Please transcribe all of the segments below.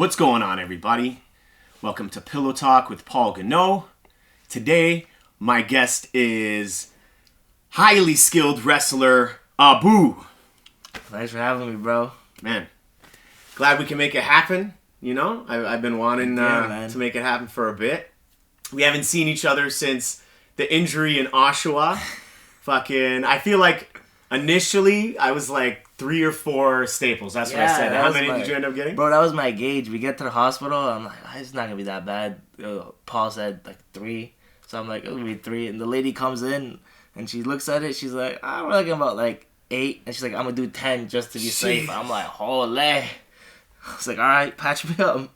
What's going on, everybody? Welcome to Pillow Talk with Paul Goneau. Today, my guest is highly skilled wrestler Abu. Thanks for having me, bro. Man, glad we can make it happen. You know, I've been wanting to make it happen for a bit. We haven't seen each other since the injury in Oshawa. I feel like initially I was like 3 or 4 staples. That's what I said. How many did you end up getting? Bro, that was my gauge. We get to the hospital. I'm like, it's not going to be that bad. Paul said like 3. So I'm like, it'll be 3. And the lady comes in and she looks at it. She's like, I'm looking about like 8. And she's like, I'm going to do 10 just to be safe. I'm like, holy. I was like, all right, patch me up.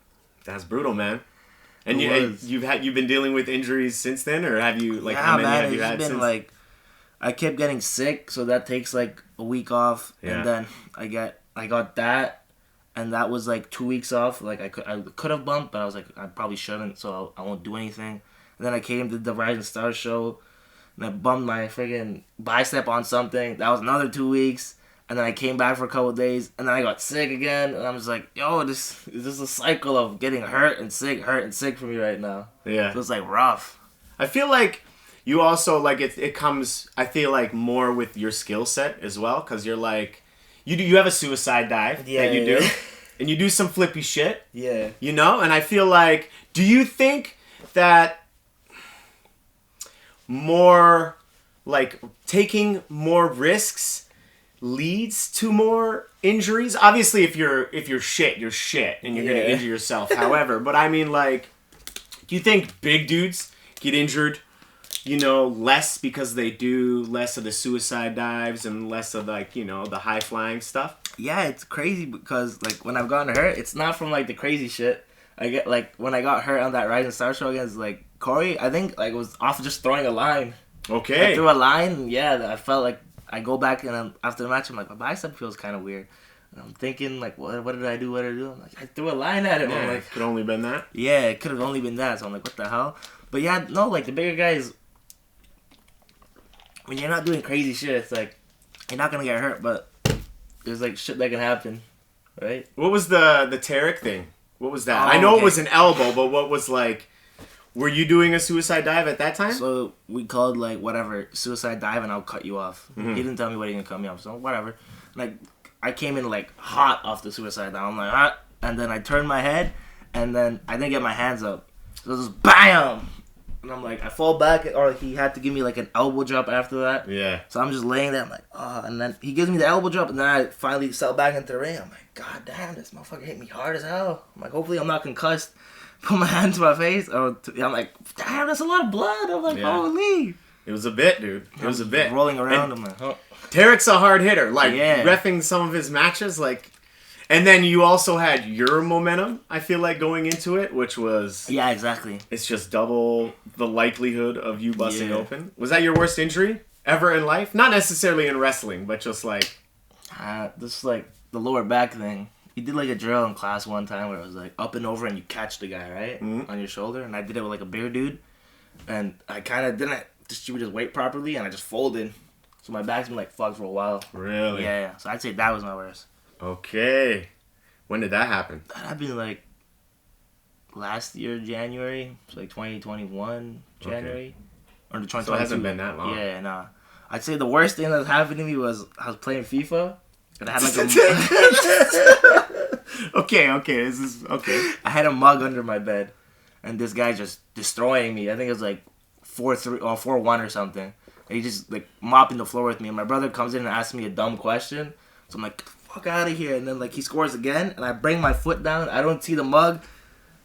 That's brutal, man. And you've been dealing with injuries since then, or have you how many have you had since? Like, I kept getting sick, so that takes like a week off, and then I got that, and that was like 2 weeks off. Like I could have bumped, but I was like I probably shouldn't, so I won't do anything. And then I came to the Rising Star show, and I bumped my friggin' bicep on something. That was another 2 weeks. And then I came back for a couple of days, and then I got sick again, and I was like, yo, this is a cycle of getting hurt and sick for me right now. Yeah. So it's like rough. I feel like you also, like, it comes, I feel like, more with your skill set as well, because you're like, you have a suicide dive that you do, and you do some flippy shit. Yeah. You know? And I feel like, do you think that more, like, taking more risks leads to more injuries? Obviously, if you're shit, you're shit, and you're gonna injure yourself. However, but I mean, like, do you think big dudes get injured, less because they do less of the suicide dives and less of the high flying stuff? Yeah, it's crazy because like when I've gotten hurt, it's not from like the crazy shit. I get like when I got hurt on that Rising Star show against like Corey, I think like it was off just throwing a line. Okay. I threw a line, and I felt like. I go back and after the match, I'm like, my bicep feels kind of weird. And I'm thinking, like, what did I do? I'm like, I threw a line at him. Yeah, I'm like, it could only been that? Yeah, it could have only been that. So I'm like, what the hell? But yeah, no, like, the bigger guys, when you're not doing crazy shit, it's like, you're not going to get hurt, but there's, like, shit that can happen, right? What was the Tarek thing? What was that? I know it was an elbow, but what was, like... Were you doing a suicide dive at that time? So we called like whatever suicide dive, and I'll cut you off. Mm-hmm. He didn't tell me what he gonna cut me off, so whatever. Like I came in like hot off the suicide dive. I'm like hot, and then I turned my head, and then I didn't get my hands up. So it was just bam, and I'm like I fall back, or he had to give me like an elbow drop after that. Yeah. So I'm just laying there. I'm like and then he gives me the elbow drop, and then I finally fell back into the ring. I'm like, God damn, this motherfucker hit me hard as hell. I'm like, hopefully I'm not concussed. Put my hand to my face. I'm like, damn, that's a lot of blood. I'm like, holy. It was a bit, dude. It was a bit. Rolling around. I'm like, Tarek's a hard hitter. Like, reffing some of his matches. Like, and then you also had your momentum, I feel like, going into it, which was... Yeah, exactly. It's just double the likelihood of you busting open. Was that your worst injury ever in life? Not necessarily in wrestling, but just like... This is like the lower back thing. You did like a drill in class one time where it was like up and over and you catch the guy, right? Mm-hmm. On your shoulder. And I did it with like a bigger dude. And I kind of didn't distribute his weight properly and I just folded. So my back's been like fucked for a while. Really? Yeah. So I'd say that was my worst. Okay. When did that happen? That happened like last year, January. It's like 2021, January. Okay. Or the 2022. So it hasn't been that long. Yeah, nah. I'd say the worst thing that happened to me was I was playing FIFA. And I had like okay. This is okay. I had a mug under my bed, and this guy just destroying me. I think it was like 4-3 or 4-1 or something. And he just like mopping the floor with me. And my brother comes in and asks me a dumb question, so I'm like, "Fuck out of here!" And then like he scores again, and I bring my foot down. I don't see the mug.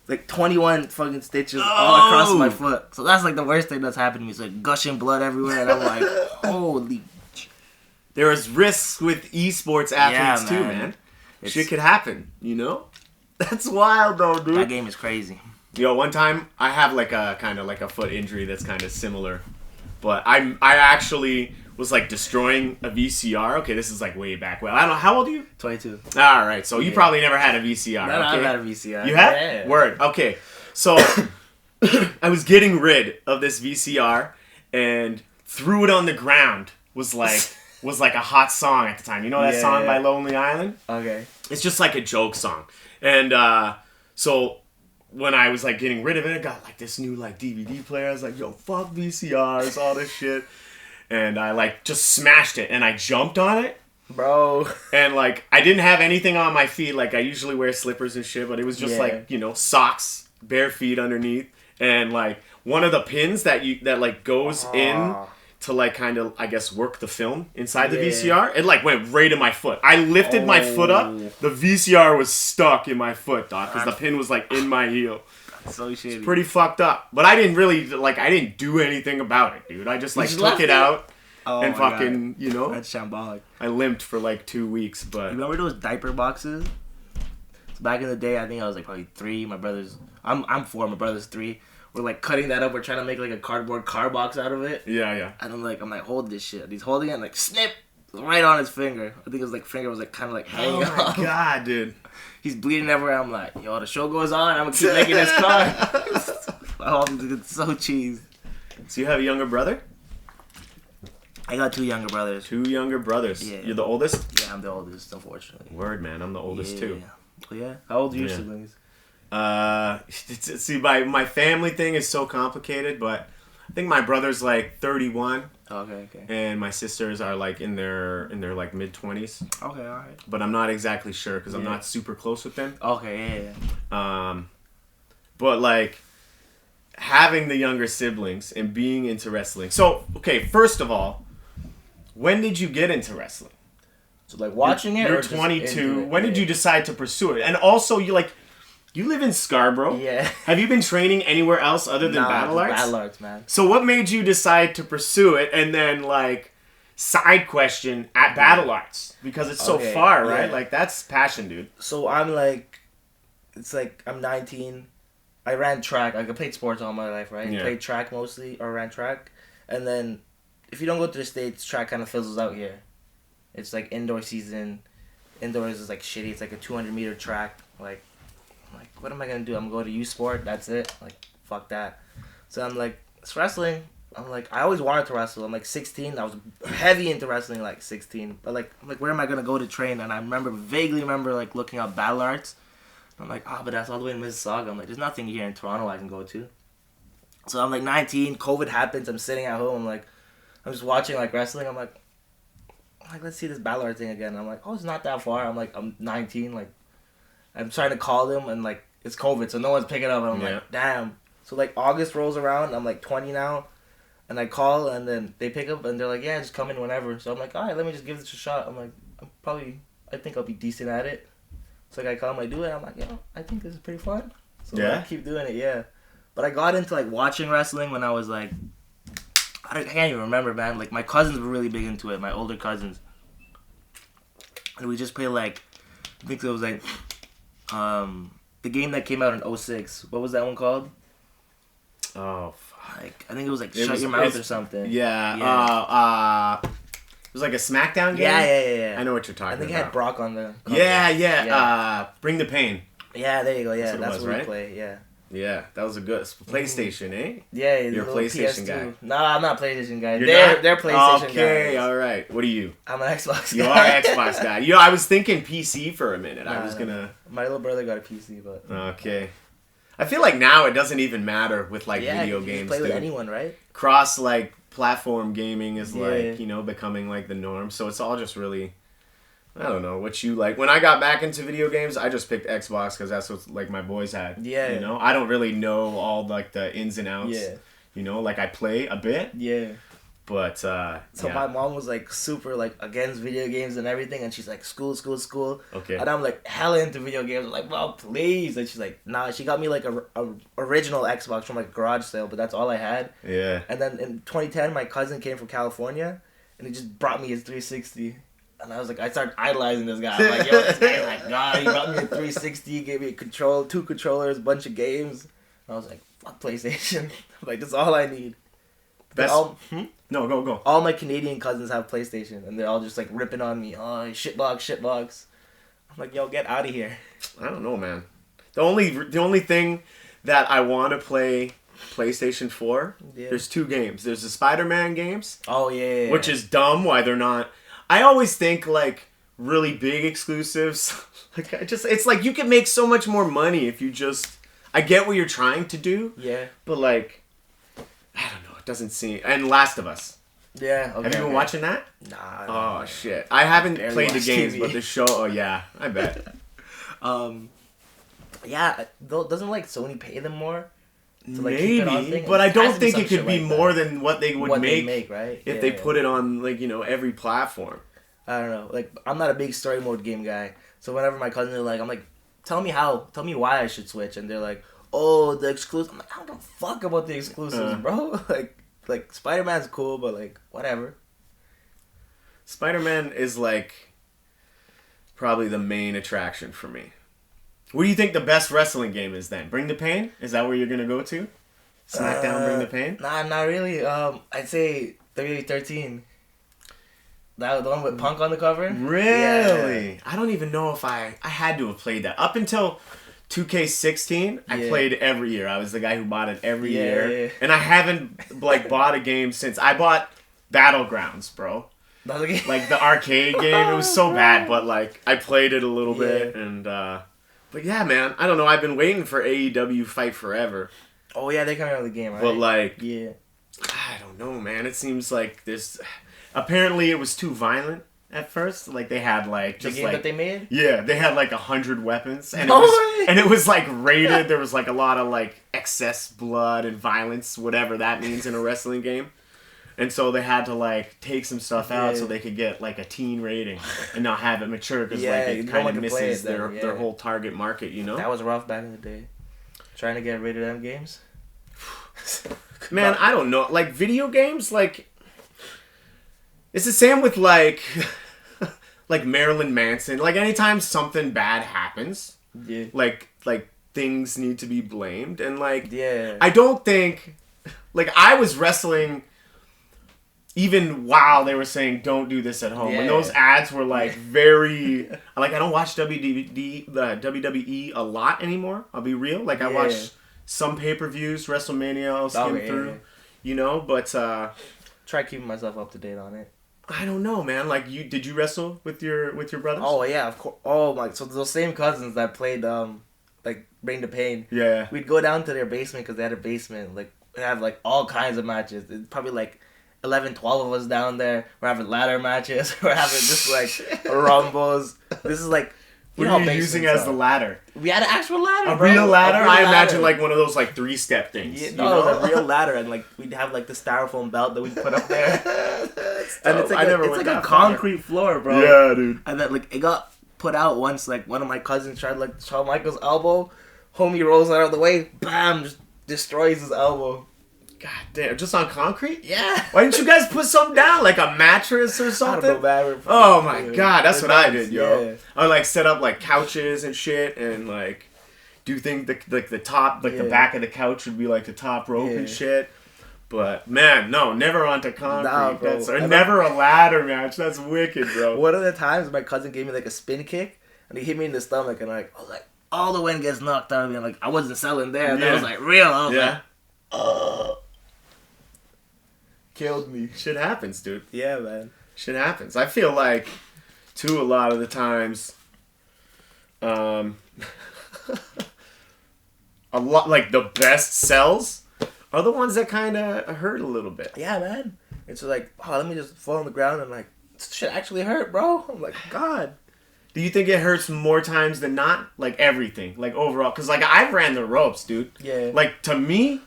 Like 21 fucking stitches all across my foot. So that's like the worst thing that's happened to me. It's like gushing blood everywhere, and I'm like, holy. There was risks with esports athletes too, man. Shit could happen, That's wild though, dude. That game is crazy. One time I have like a kind of like a foot injury that's kind of similar, but I actually was like destroying a VCR. Okay, this is like way back. Well, I don't know. How old are you? 22. All right, so you probably never had a VCR. No, I've had a VCR. You have? Yeah. Word. Okay, so I was getting rid of this VCR and threw it on the ground. Was like a hot song at the time. You know that song by Lonely Island? Okay. It's just like a joke song. And So when I was like getting rid of it, I got like this new like DVD player. I was like, yo, fuck VCRs, all this shit. And I like just smashed it and I jumped on it. Bro. And like I didn't have anything on my feet. Like I usually wear slippers and shit, but it was just like, you know, socks, bare feet underneath. And like one of the pins that like goes in to like kind of, I guess, work the film inside the VCR, it like went right in my foot. I lifted my foot up, the VCR was stuck in my foot, dog, because the pin was like in my heel. So shitty. It's pretty fucked up. But I didn't really, like, I didn't do anything about it, dude. I just like took it out and fucking, you know. That's shambolic. I limped for like 2 weeks, but. You remember those diaper boxes? So back in the day, I think I was like probably 3. My brother's, I'm 4, my brother's 3. We're like cutting that up. We're trying to make like a cardboard car box out of it. Yeah. And I'm like, hold this shit. And he's holding it and like snip right on his finger. I think his like finger was like kind of like hanging off. Oh my god, dude. He's bleeding everywhere. I'm like, yo, the show goes on. I'm gonna keep making this car. Oh, it's so cheese. So you have a younger brother? I got 2 younger brothers. 2 younger brothers. Yeah. You're the oldest? Yeah, I'm the oldest, unfortunately. Word, man. I'm the oldest too. Oh yeah. How old are your siblings? See, my family thing is so complicated, but I think my brother's like 31. Okay. And my sisters are like in their like mid-20s. Okay, all right. But I'm not exactly sure because I'm not super close with them. Okay, yeah. But like having the younger siblings and being into wrestling. So, okay, first of all, when did you get into wrestling? So like watching it. You're 22. When did you decide to pursue it? And also, you live in Scarborough. Yeah. Have you been training anywhere else other than Battle Arts? Battle Arts, man. So what made you decide to pursue it? And then, like, side question, at Battle Arts? Because it's so far, right? Yeah. Like, that's passion, dude. So I'm like, it's like I'm 19. I ran track. I played sports all my life, right? Yeah. Played track mostly, or ran track. And then, if you don't go to the States, track kind of fizzles out here. It's like indoor season. Indoors is like shitty. It's like a 200-meter track. Like, what am I gonna do? I'm gonna go to U Sport. That's it. Like, fuck that. So I'm like, it's wrestling. I'm like, I always wanted to wrestle. I'm like 16. I was heavy into wrestling like 16. But like, I'm like, where am I gonna go to train? And I vaguely remember like looking up Battle Arts. I'm like, but that's all the way in Mississauga. I'm like, there's nothing here in Toronto I can go to. So I'm like 19. COVID happens. I'm sitting at home. I'm just watching like wrestling. I'm like, let's see this Battle Arts thing again. I'm like, it's not that far. I'm like, I'm 19. Like, I'm trying to call them and like, it's COVID, so no one's picking up. And I'm like, damn. So like August rolls around. I'm like 20 now. And I call and then they pick up and they're like, yeah, just come in whenever. So I'm like, all right, let me just give this a shot. I'm like, I think I'll be decent at it. So like I come, I do it. I'm like, I think this is pretty fun. So I keep doing it, yeah. But I got into like watching wrestling when I was like, I can't even remember, man. Like my cousins were really big into it, my older cousins. And we just played like, I think it was like, the game that came out in 06. What was that one called? Oh, fuck. Like, I think it was like Shut Your Mouth or something. Yeah. It was like a SmackDown game? Yeah. I know what you're talking about. I think it had Brock on the cover. Yeah. Bring the Pain. Yeah, there you go. Yeah, that's what what we we play. Yeah. Yeah, that was a good PlayStation, eh? Yeah, you're a PlayStation guy. No, I'm not a PlayStation guy. They're PlayStation guys. Okay, all right. What are you? I'm an Xbox guy. You are an Xbox guy. I was thinking PC for a minute. I was gonna. My little brother got a PC, but. Okay. I feel like now it doesn't even matter with like video games. You play with anyone, right? Cross like platform gaming is like becoming like the norm. So it's all just really. I don't know what you like. When I got back into video games, I just picked Xbox because that's what like my boys had. Yeah. You know, I don't really know all like the ins and outs. Yeah. You know, like I play a bit. Yeah. But so my mom was like super like against video games and everything, and she's like school. Okay. And I'm like hella into video games. I'm like, well, please. And she's like, nah. She got me like a original Xbox from like a garage sale, but that's all I had. Yeah. And then in 2010, my cousin came from California, and he just brought me his 360. And I was like, I started idolizing this guy. I'm like, yo, this guy, like, God, he brought me a 360, gave me a 2 controllers, a bunch of games. And I was like, fuck PlayStation. I'm like, that's all I need. Best. No, go. All my Canadian cousins have PlayStation, and they're all just like ripping on me. Oh, shitbox. I'm like, yo, get out of here. I don't know, man. The only thing that I want to play PlayStation 4, there's 2 games. There's the Spider-Man games. Oh, yeah. Which is dumb why they're not. I always think, like, really big exclusives. Like it's like you can make so much more money if you just. I get what you're trying to do. Yeah. But like, I don't know. It doesn't seem. And Last of Us. Yeah. Okay, Have you been watching that? Nah. Oh shit! I haven't played the games, TV. but the show. Oh yeah, I bet. Yeah. Doesn't like Sony pay them more? To, like, Maybe, keep it on thing? but I It has don't to be think some it could shit be like more that. than what they would What they make, make, right? if they put it on like every platform. I don't know. Like, I'm not a big story mode game guy. So whenever my cousins are like, I'm like, tell me why I should switch. And they're like, oh, the exclusive. I'm like, I don't give a fuck about the exclusives, bro. like Spider-Man's cool, but like, whatever. Spider-Man is like probably the main attraction for me. What do you think the best wrestling game is then? Bring the Pain? Is that where you're gonna go to? SmackDown, Bring the Pain? Nah, not really. I'd say WWE 13. That the one with Punk on the cover? Really? Yeah. I don't even know if I had to have played that. Up until 2K16, I played every year. I was the guy who bought it every year. Yeah. And I haven't like bought a game since I bought Battlegrounds, bro. That was a game? Like the arcade game. It was so bad, but like I played it a little bit and but yeah, man, I don't know. I've been waiting for AEW Fight Forever. Oh yeah, they're coming out with the game, right? But like yeah. I don't know, man. It seems like this. Apparently, it was too violent at first. Like they had like just the game like that they made. yeah, they had like 100 weapons, and No it was like rated. There was like a lot of like excess blood and violence, whatever that means in a wrestling game. And so they had to like take some stuff out so they could get like a teen rating and not have it mature because like it kind of misses their whole target market, you know. That was rough back in the day. Trying to get rated M games. Man, I don't know. Like video games, like it's the same with like like Marilyn Manson. Like anytime something bad happens, like things need to be blamed, and like I don't think like I was wrestling even while they were saying don't do this at home. And those ads were like very like I don't watch WWE a lot anymore. I'll be real. Like I watch some pay-per-views, WrestleMania I'll skim through, you know, but try keeping myself up to date on it. I don't know, man. Like did you wrestle with your brothers? Oh yeah, of course. Oh my, so those same cousins that played like Bring the Pain. Yeah. We'd go down to their basement because they had a basement. Like we have like all kinds of matches. It's probably like 11, 12 of us down there. We're having ladder matches. We're having just like rumbles. This is like, what are you using as the ladder? We had an actual ladder, a real ladder? I imagine like one of those like 3-step things. Yeah, no, it was a real ladder, and like we'd have like the styrofoam belt that we put up there. And it's like a concrete floor, bro. Yeah, dude. And then like it got put out once. Like one of my cousins tried like Shawn Michaels' elbow. Homie rolls out of the way, bam, just destroys his elbow. God damn, just on concrete? Yeah. Why didn't you guys put something down, like a mattress or something? I don't know, man. Oh my god, that's what I did, yo. Yeah. I would like set up like couches and shit, and like do things like the top, like the back of the couch would be like the top rope and shit. But man, no, never onto concrete. Nah, bro. Or never a ladder match. That's wicked, bro. One of the times my cousin gave me like a spin kick, and he hit me in the stomach, and like I was like, all the wind gets knocked out of me. And like I wasn't selling there, and that was like real. I was like, killed me. Shit happens, dude. Yeah, man. Shit happens. I feel like, too, a lot of the times, a lot like the best sells are the ones that kind of hurt a little bit. Yeah, man. It's like, oh, let me just fall on the ground and like, this shit actually hurt, bro. I'm like, God. Do you think it hurts more times than not? Like everything, like overall, because like I've ran the ropes, dude. Yeah. Like to me.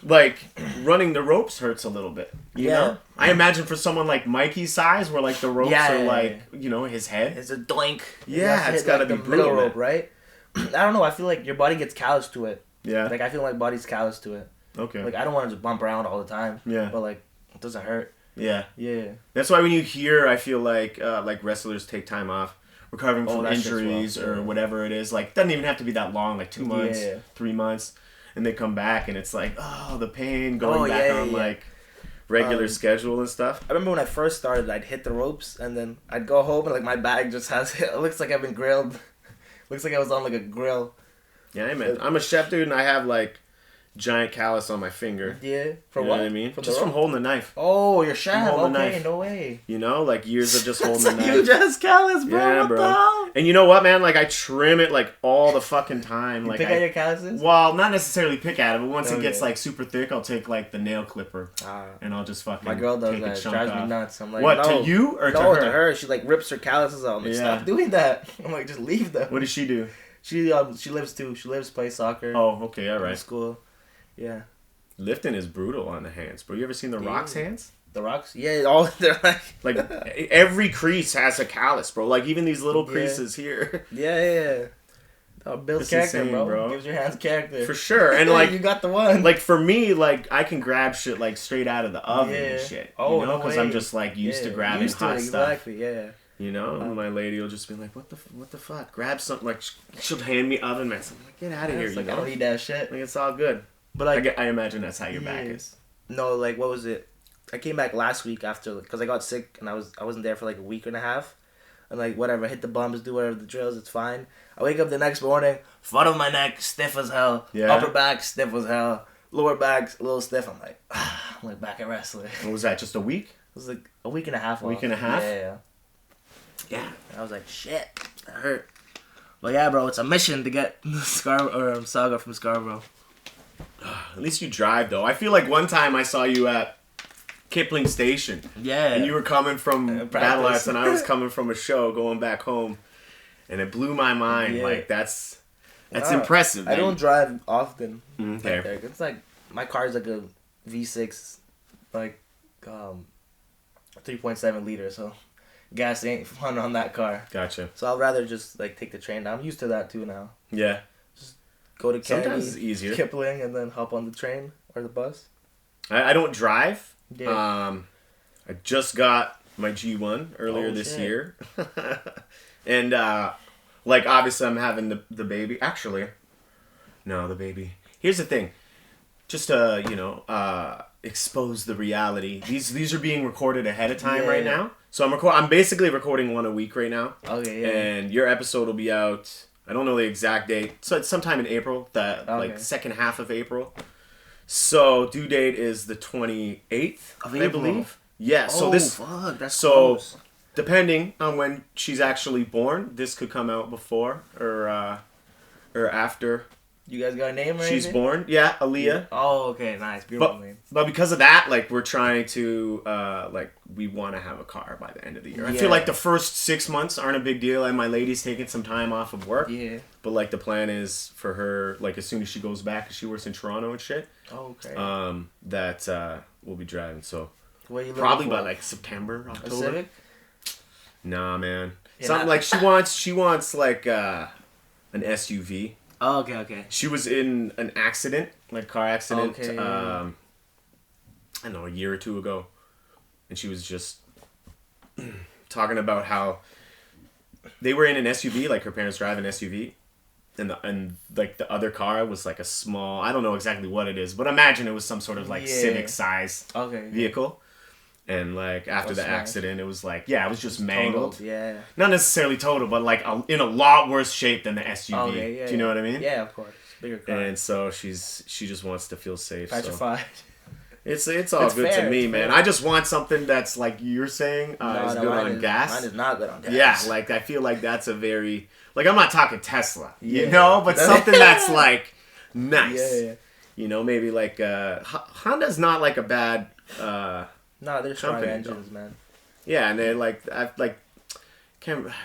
Like running the ropes hurts a little bit. You know? I imagine for someone like Mikey's size, where like the ropes are like you know his head. It's a doink. Yeah, it's gotta be the middle rope, right? I don't know. I feel like your body gets callous to it. Yeah. Like I feel like my body's callous to it. Okay. Like I don't want to just bump around all the time. Yeah. But like it doesn't hurt. Yeah. Yeah. That's why when you hear, I feel like wrestlers take time off, recovering from injuries or whatever it is. Like doesn't even have to be that long. Like 2 months, 3 months. And they come back and it's like, oh, the pain going back on like regular schedule and stuff. I remember when I first started, I'd hit the ropes and then I'd go home and like my bag just has, it looks like I've been grilled. Looks like I was on like a grill. Yeah, man. I'm a chef, dude, and I have like giant callus on my finger. Yeah. From what? You know what I mean? Just from holding the knife. Oh, your shaft. Okay, no way. You know, like years of just holding the knife. Huge ass callus, bro. Yeah, bro. And you know what, man? Like I trim it like all the fucking time. Like pick at your calluses? Well, not necessarily pick at it, but once it gets like super thick, I'll take like the nail clipper and I'll just fucking. My girl does take that. A chunk Drives off. me nuts. I'm like, what no, to you or no, to her? She like rips her calluses out. I'm like, stop doing that. I'm like, just leave them. What does she do? She lives too. She lives plays soccer. Oh, okay, all right. In school, yeah. Lifting is brutal on the hands, bro. You ever seen The Rock's hands? The Rock's? Yeah, all they're like every crease has a callus, bro. Like even these little creases here. Yeah. Oh, builds character, insane, bro. Gives your hands character. For sure. And like you got the one. Like for me, like I can grab shit like straight out of the oven and shit. Oh, you know, because I'm just like used to grabbing hot stuff. Exactly, yeah. You know, and my lady will just be like, "What the fuck? Grab something." Like she'll hand me oven mitts. I'm like, "Get out of here!" Like, I don't need that shit. Like it's all good. But like, I imagine that's how your back is. No, like what was it? I came back last week after because I got sick and I wasn't there for like a week and a half, and like whatever, hit the bums, do whatever the drills, it's fine. I wake up the next morning, front of my neck stiff as hell, upper back stiff as hell, lower back a little stiff. I'm like back at wrestling. What was that? Just a week? It was like a week and a half. A week and a half? Yeah. And I was like, shit, that hurt. But yeah, bro, it's a mission to get Saga from Scarborough. At least you drive, though. I feel like one time I saw you at Kipling Station. Yeah. And you were coming from Battle Axe and I was coming from a show going back home. And it blew my mind. Yeah. Like, that's impressive. I don't drive often. Okay. It's like, my car's like a V6, like, 3.7 liter, so gas ain't fun on that car. Gotcha. So I'd rather just, like, take the train down. I'm used to that, too, now. Yeah. Go to Sometimes it's easier. Kipling, and then hop on the train or the bus. I don't drive. Yeah. I just got my G1 earlier this year. And, like, obviously I'm having the baby. Actually, no, the baby. Here's the thing. Just to, expose the reality. These are being recorded ahead of time right now. So I'm basically recording one a week right now. Okay, yeah. And your episode will be out... I don't know the exact date. So it's sometime in April, like second half of April. So due date is the 28th, I believe. Yeah. So fuck, that's close. Depending on when she's actually born, this could come out before or after. You guys got a name or She's anything? born. Yeah, Aaliyah. Oh, okay, nice, beautiful name. But because of that, like we're trying to we want to have a car by the end of the year. I feel like the first 6 months aren't a big deal, and my lady's taking some time off of work. Yeah. But like the plan is for her, like as soon as she goes back, 'cause she works in Toronto and shit. Oh, okay. That we'll be driving. So probably by like September, October. A Civic? Nah, man. Something like she wants like an SUV. Oh, okay. She was in an accident, like car accident, okay. I don't know, a year or two ago. And she was just talking about how they were in an SUV, like her parents drive an SUV. And like the other car was like a small, I don't know exactly what it is, but imagine it was some sort of like Civic size vehicle. And like after the accident, it was like, it was just mangled. Totaled, yeah. Not necessarily total, but like in a lot worse shape than the SUV. Okay, yeah, do you know what I mean? Yeah, of course. Bigger car. And so she just wants to feel safe. Petrified. So. It's all good to me, man. I just want something that's like you're saying is good on gas. Mine is not good on gas. Yeah, like I feel like that's a very like I'm not talking Tesla, you know, but something that's like nice. Yeah. You know, maybe like Honda's not like a bad. No, they're strong engines, man. Yeah, and they're like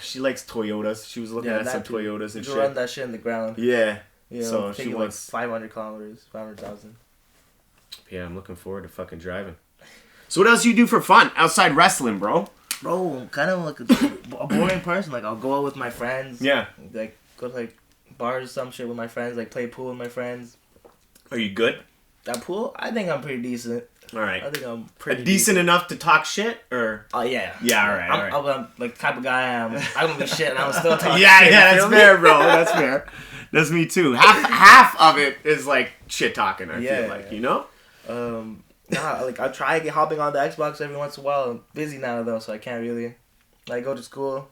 she likes Toyotas. She was looking at some Toyotas and shit. Run that shit in the ground. Yeah. You know, so she wants like 500 kilometers, 500,000. Yeah, I'm looking forward to fucking driving. So what else you do for fun outside wrestling, bro? Bro, I'm kind of like a boring person. Like I'll go out with my friends. Yeah. Like go to like bars or some shit with my friends. Like play pool with my friends. Are you good? That pool? I think I'm pretty decent. All right. I think I'm pretty decent enough to talk shit, or? Oh yeah. Yeah, all right. I'm like the type of guy I am. I'm gonna be shit and I'm still talking. Yeah, shit, that's fair, bro. That's fair. That's me too. Half of it is like shit talking. I feel like, you know. Like I try hopping on the Xbox every once in a while. I'm busy now though, so I can't really. Like go to school,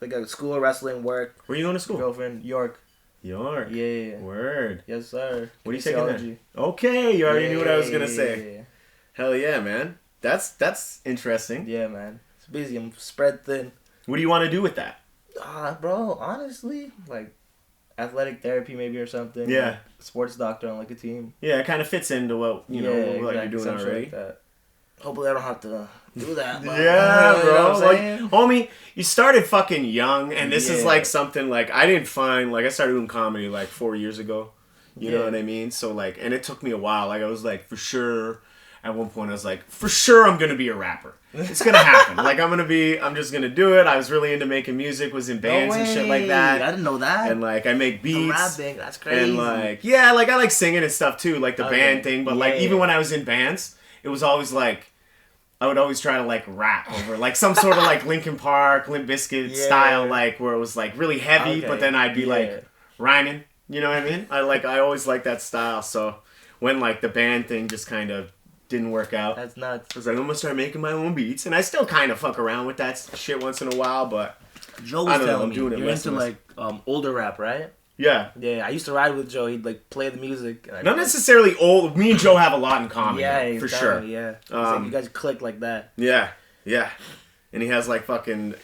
like school, wrestling, work. Where are you going to school? Girlfriend, York. York. Yeah. Word. Yes, sir. What are you taking there? Okay, you already knew what I was gonna say. Yeah. Hell yeah, man. That's interesting. Yeah, man. It's busy. I'm spread thin. What do you want to do with that? Bro, honestly, like athletic therapy maybe or something. Yeah. Like, sports doctor on like a team. Yeah, it kind of fits into what what exactly. you're doing Something already. like that. Hopefully I don't have to do that. But, Yeah, you bro. know what I'm Like, saying? homie, you started fucking young, and this is Yeah. like something like I didn't find. Like, I started doing comedy like 4 years ago. You know Yeah. what I mean? So like, and it took me a while. Like, I was like, for sure. At one point, I was like, for sure, I'm gonna be a rapper. It's gonna happen. Like, I'm just gonna do it. I was really into making music, was in bands and shit like that. I didn't know that. And like, I make beats. Rapping, that's crazy. And like, yeah, like I like singing and stuff too, like the band thing. But like, even when I was in bands, it was always like, I would always try to like rap over like some sort of like Linkin Park, Limp Bizkit style, like where it was like really heavy, but then I'd be like rhyming. You know what I mean? I always liked that style. So when like the band thing just kind of didn't work out, That's nuts. I was like, I'm gonna start making my own beats, and I still kind of fuck around with that shit once in a while. But Joe was telling me doing it you're less into and less. like older rap, right? Yeah. Yeah, I used to ride with Joe. He'd like play the music. Not necessarily old. Me and Joe have a lot in common. Yeah, for sure. Me, yeah, like you guys click like that. Yeah, yeah. And he has like fucking.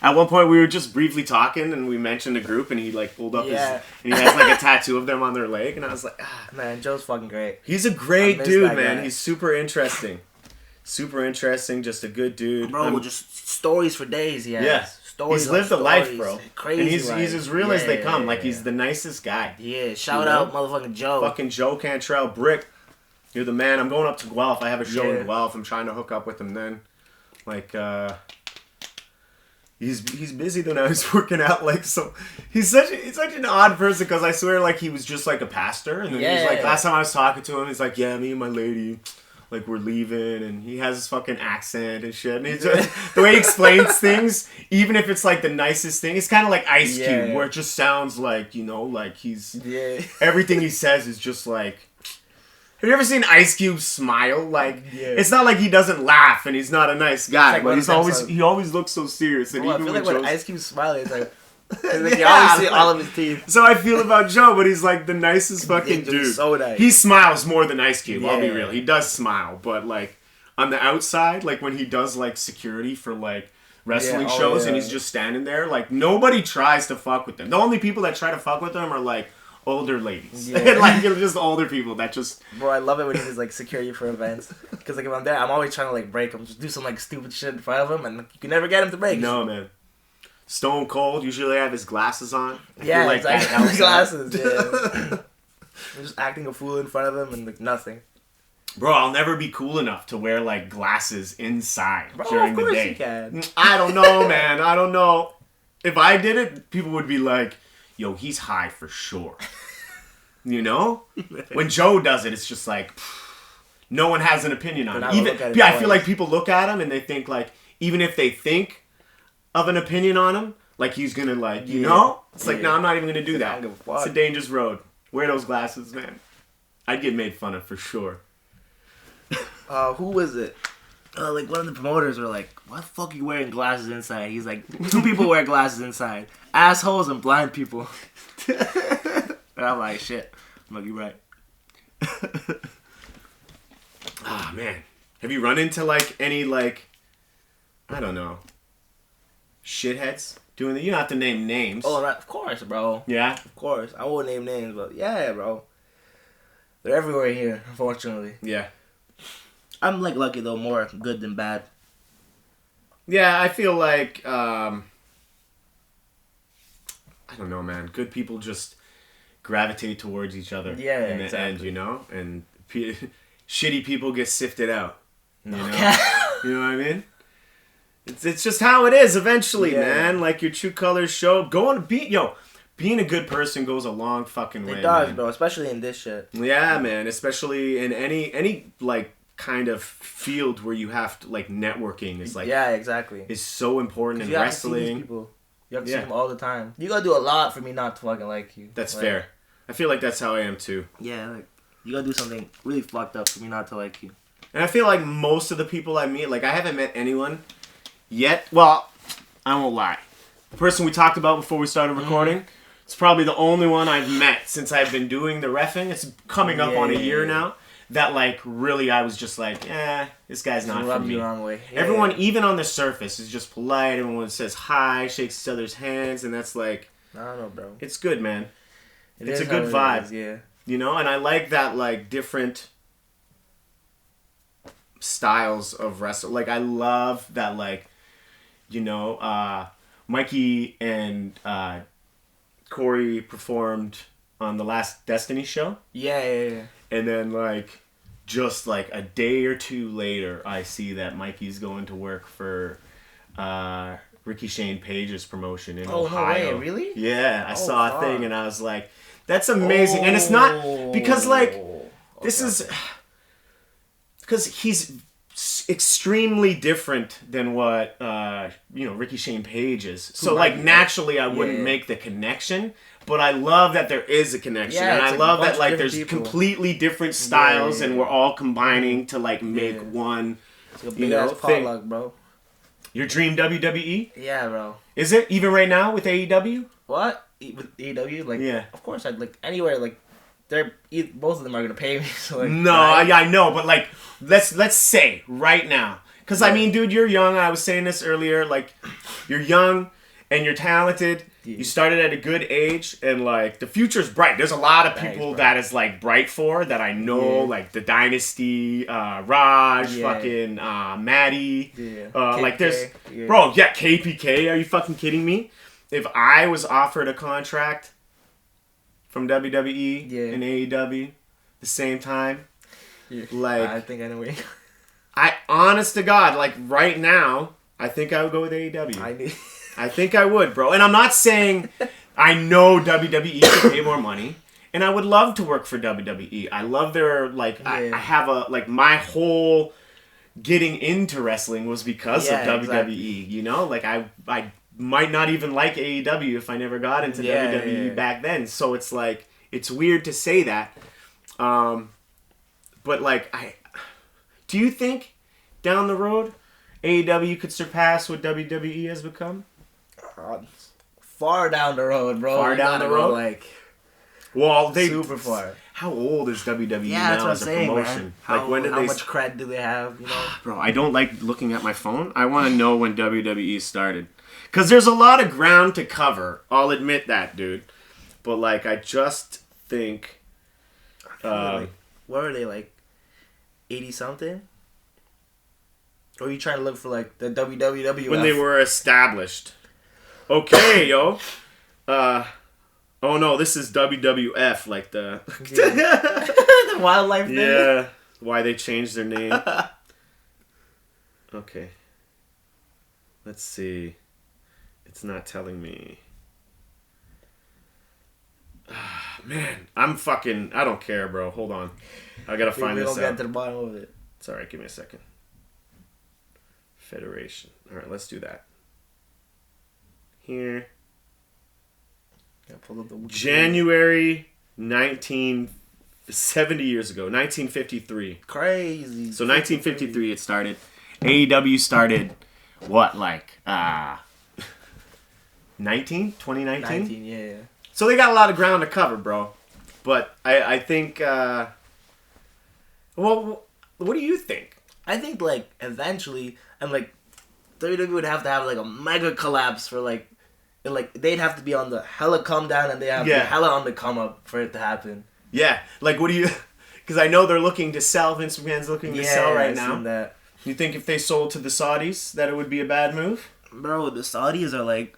At one point, we were just briefly talking, and we mentioned a group, and he like pulled up his, and he has like a tattoo of them on their leg, and I was like, ah, man, Joe's fucking great. He's a great dude, man. Guy. He's super interesting, just a good dude, bro. Just stories for days. Yeah. Stories. He's lived a life, bro. Crazy. And he's as real as they come. Like, he's the nicest guy. Yeah, shout out motherfucking Joe. Fucking Joe Cantrell. Brick, you're the man. I'm going up to Guelph. I have a show in Guelph. I'm trying to hook up with him then. Like, he's busy though now. He's working out like so. He's such an odd person because I swear like he was just like a pastor. And then he was like, last time I was talking to him, he's like, yeah, me and my lady, like, we're leaving, and he has his fucking accent and shit. And he's just, the way he explains things, even if it's like the nicest thing, it's kind of like Ice Cube, where it just sounds like, you know, like he's everything he says is just like. Have you ever seen Ice Cube smile? Like, it's not like he doesn't laugh and he's not a nice guy, like, but he always looks so serious. And I even feel like when Ice Cube smiles, it's like. Like, you always see all of his teeth. So I feel about Joe, but he's like the nicest fucking dude. So nice. He smiles more than Ice Cube, I'll be real. He does smile, but like on the outside, like when he does like security for like wrestling shows and he's just standing there, like nobody tries to fuck with him. The only people that try to fuck with him are like older ladies. Like just older people that just... Bro, I love it when he's like security for events. Because like if I'm there, I'm always trying to like break him. Just do some like stupid shit in front of him and you can never get him to break. No, man. Stone Cold, usually have his glasses on. Yeah, like exactly. Glasses, yeah. I'm just acting a fool in front of him and like nothing. Bro, I'll never be cool enough to wear like glasses inside during the day. You can. I don't know, man. I don't know. If I did it, people would be like, yo, he's high for sure. You know? When Joe does it, it's just like, no one has an opinion on it. I feel like people look at him and they think like, even if they think of an opinion on him, like he's gonna like, you know? It's like, no, I'm not even gonna do that. It's a dangerous road. Wear those glasses, man. I'd get made fun of for sure. Who was it? Like one of the promoters were like, "Why the fuck are you wearing glasses inside?" He's like, "2 people wear glasses inside: assholes and blind people." And I'm like, "Shit." I'm like, "You're right." Ah, man. Have you run into like any like, I don't know, shitheads doing that? You don't have to name names. Oh, of course, bro. Yeah, of course. I won't name names, but yeah, bro. They're everywhere here, unfortunately. Yeah. I'm like lucky though, more good than bad. Yeah, I feel like I don't know, man. Good people just gravitate towards each other. Yeah, in the end, you know, and shitty people get sifted out. You know, you know what I mean? It's just how it is eventually, man. Like your true colors show. Being a good person goes a long fucking way. It does, man. bro. Especially in this shit. Yeah, man. Especially in any like kind of field where you have to like networking is like exactly is so important in wrestling. You have to see them all the time. You gotta do a lot for me not to fucking like you. That's fair. I feel like that's how I am too. Yeah, like you gotta do something really fucked up for me not to like you. And I feel like most of the people I meet, like I haven't met anyone yet. Well, I won't lie. The person we talked about before we started recording, It's probably the only one I've met since I've been doing the reffing. It's coming up on a year now. That like really, I was just like, this guy's not for me. The wrong way. Yeah, Everyone, even on the surface, is just polite. Everyone says hi, shakes each other's hands, and that's like, I don't know, bro. It's good, man. It's a good vibe. Yeah. You know, and I like that like different styles of wrestle. Like I love that like, you know, Mikey and Corey performed on the last Destiny show. Yeah. And then, like, just, like, a day or two later, I see that Mikey's going to work for Ricky Shane Page's promotion in Ohio. No way, really? Yeah, I saw a thing, and I was like, that's amazing. And it's not, because, like, this is, because he's extremely different than what, Ricky Shane Page is. So, like, naturally, I wouldn't make the connection. But I love that there is a connection, and I love that like there's completely different styles, and we're all combining to like make one. It's like a big ass potluck, bro. Your dream WWE? Yeah, bro. Is it even right now with AEW? What with AEW? Like, yeah, of course I'd like anywhere. Like, both of them are gonna pay me. So like, no, I know, but like let's say right now, because I mean, dude, you're young. I was saying this earlier. Like, you're young and you're talented. You started at a good age, and, like, the future's bright. There's a lot of people that is, like, bright for that I know, like, The Dynasty, Raj, fucking Maddie. Like, there's... Bro, KPK, are you fucking kidding me? If I was offered a contract from WWE and AEW the same time, like... I think I know where you're honest to God, like, right now, I think I would go with AEW. I think I would, bro. And I'm not saying I know WWE could pay more money. And I would love to work for WWE. I love their, like, I have a, like, my whole getting into wrestling was because of WWE, exactly. You know? Like, I might not even like AEW if I never got into WWE back then. So it's, like, it's weird to say that. But, like, do you think down the road AEW could surpass what WWE has become? Far down the road, bro. Far down the road? Like, well, super far. How old is WWE now that's what as I'm saying, promotion? Man. How much cred do they have? You know, bro. I don't like looking at my phone. I want to know when WWE started, because there's a lot of ground to cover. I'll admit that, dude. But like, I just think, what are they like? 80 something? Or are you trying to look for like the WWF? When they were established. Okay, yo. Oh no, this is WWF, like the the wildlife thing. Yeah, why they changed their name. Okay. Let's see. It's not telling me. Man, I don't care, bro. Hold on. I gotta find this out. We don't get to the bottom of it. It's alright, give me a second. Federation. Alright, let's do that. Here. January 70 years ago. 1953. Crazy. So 1953 it started. AEW started, what, like, 2019? 19, yeah. So they got a lot of ground to cover, bro. But I think, well, what do you think? I think, like, eventually, and, like, WWE would have to have, like, a mega collapse for, like, and, like, they'd have to be on the hella come down and they have to be hella on the come up for it to happen. Yeah. Like, what do you... Because I know they're looking to sell. Vince McMahon's looking to sell right now. That. You think if they sold to the Saudis that it would be a bad move? Bro, the Saudis are, like,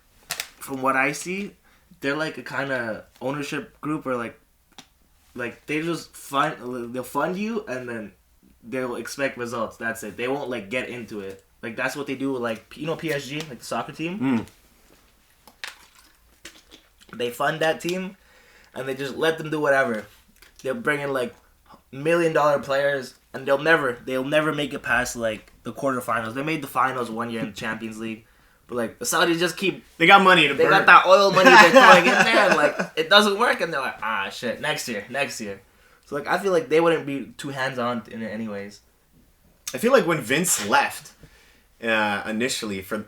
from what I see, they're, like, a kind of ownership group where, like, they just they'll fund you and then they'll expect results. That's it. They won't, like, get into it. Like, that's what they do with, like, you know PSG, like the soccer team? They fund that team, and they just let them do whatever. They'll bring in, like, $1 million players, and they'll never make it past, like, the quarterfinals. They made the finals one year in the Champions League. But, like, the Saudis just keep... They got money to burn. They got that oil money they're throwing in there, and, like, it doesn't work, and they're like, shit, next year. So, like, I feel like they wouldn't be too hands-on in it anyways. I feel like when Vince left, initially from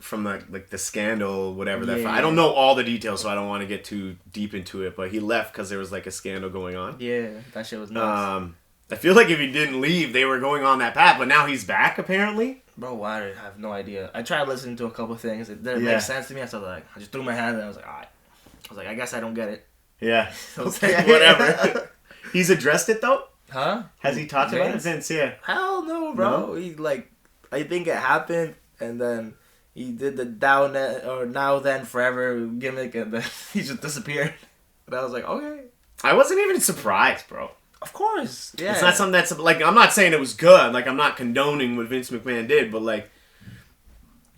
the scandal, whatever that. Yeah. I don't know all the details, so I don't want to get too deep into it. But he left because there was like a scandal going on. Yeah, that shit was nuts. I feel like if he didn't leave, they were going on that path. But now he's back, apparently. Bro, I have no idea. I tried listening to a couple things. It didn't make sense to me. I just threw my hand and I was like, alright. I was like, I guess I don't get it. Yeah. I was like, whatever. He's addressed it though? Huh? Has he talked about it since? Yeah. Hell no, bro. No? He I think it happened and then he did the now then forever gimmick and then he just disappeared. And I was like, okay. I wasn't even surprised, bro. Of course. Yeah. It's not something that's like, I'm not saying it was good. Like, I'm not condoning what Vince McMahon did, but like,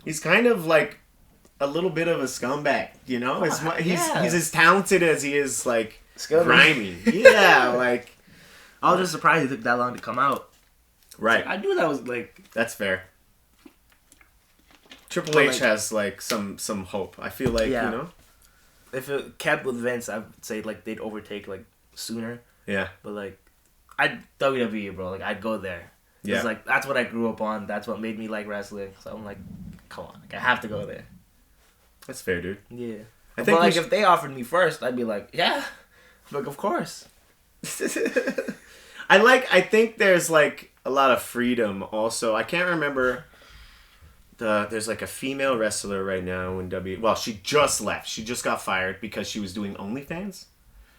he's kind of like a little bit of a scumbag, you know? He's as talented as he is, like, grimy. Yeah, like. I was just surprised it took that long to come out. Right. I knew that was like. That's fair. Triple H has like some hope. I feel like, you know? If it kept with Vince, I'd say like they'd overtake like sooner. Yeah. But like, WWE, bro. Like, I'd go there. Yeah. It's like, that's what I grew up on. That's what made me like wrestling. So I'm like, come on. Like, I have to go there. That's fair, dude. Yeah. But like, if they offered me first, I'd be like, yeah. Like, of course. I think there's like a lot of freedom also. I can't remember there's like a female wrestler right now in well, she just left. She just got fired because she was doing OnlyFans.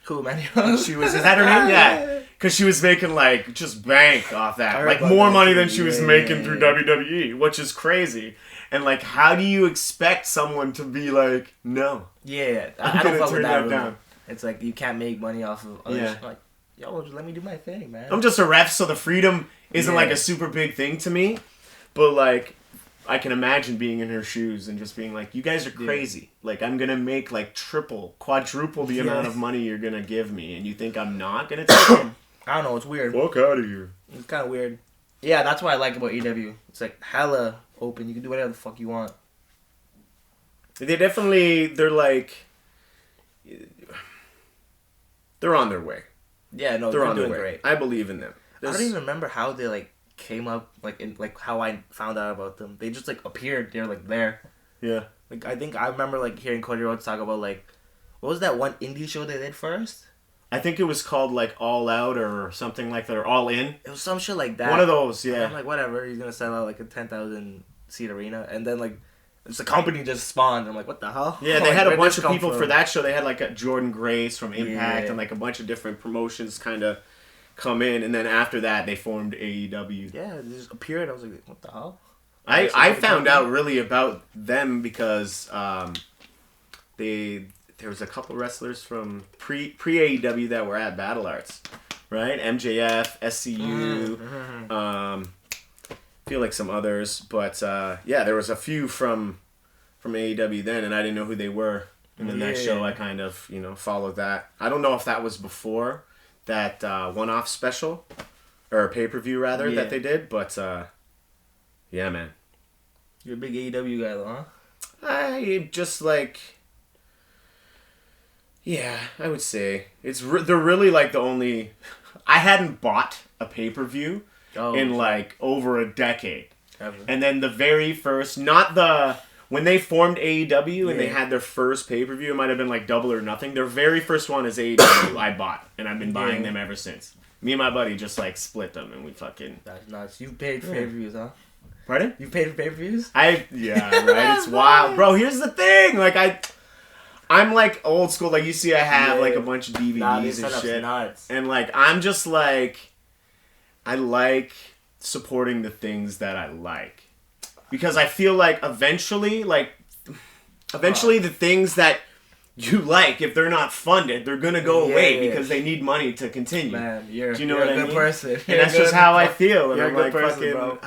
Cool, man. Is that her name? Yeah. Because she was making like just bank off that. Like more money than she was making through WWE, which is crazy. And like, how do you expect someone to be like, no? Yeah, I don't fuck with that down. It's like, you can't make money off of other shit. Like, yo, just let me do my thing, man. I'm just a ref, so the freedom isn't like a super big thing to me. But like, I can imagine being in her shoes and just being like, you guys are crazy. Like, I'm going to make like triple, quadruple the amount of money you're going to give me. And you think I'm not going to take it? I don't know. It's weird. Fuck out of here. It's kind of weird. Yeah, that's what I like about EW. It's like hella open. You can do whatever the fuck you want. They're like, they're on their way. Yeah, no, they're doing great. I believe in them. I don't even remember how they like came up, like in like how I found out about them. They just like appeared. They're like there. Yeah. Like, I think I remember like hearing Cody Rhodes talk about like, what was that one indie show they did first? I think it was called like All Out or something like that, or All In. It was some shit like that. One of those, yeah. And I'm like, whatever. He's gonna sell out like a 10,000 seat arena, and then like, it's the company just spawned. I'm like, what the hell? Yeah, they had a bunch of people for that show. They had like a Jordan Grace from Impact and like a bunch of different promotions kind of come in, and then after that they formed AEW. Yeah, they just appeared. I was like, what the hell? I found out really about them because there was a couple wrestlers from pre AEW that were at Battle Arts, right? MJF, SCU, feel like some others, but yeah, there was a few from AEW then, and I didn't know who they were. And then that show, I kind of followed that. I don't know if that was before that one-off special or pay-per-view rather that they did, but yeah, man. You're a big AEW guy, though, huh? I just like. Yeah, I would say they're really like the only. I hadn't bought a pay-per-view in like over a decade, and then the very first, when they formed AEW and they had their first pay-per-view, it might have been like Double or Nothing. Their very first one is AEW. I bought, and I've been buying them ever since. Me and my buddy just like split them, and we fucking. That's nuts. You've paid for pay-per-views, huh? Pardon? You paid for pay-per-views? Right. It's wild, bro. Here's the thing, like I'm like old school. Like, you see, I have like a bunch of DVDs and shit. Nuts. And like, I'm just like, I like supporting the things that I like, because I feel like eventually the things that you like, if they're not funded, they're gonna go away because they need money to continue. Man, do you you're know what a good person. And that's just how I feel. And you're I'm a good like, person, fucking, bro.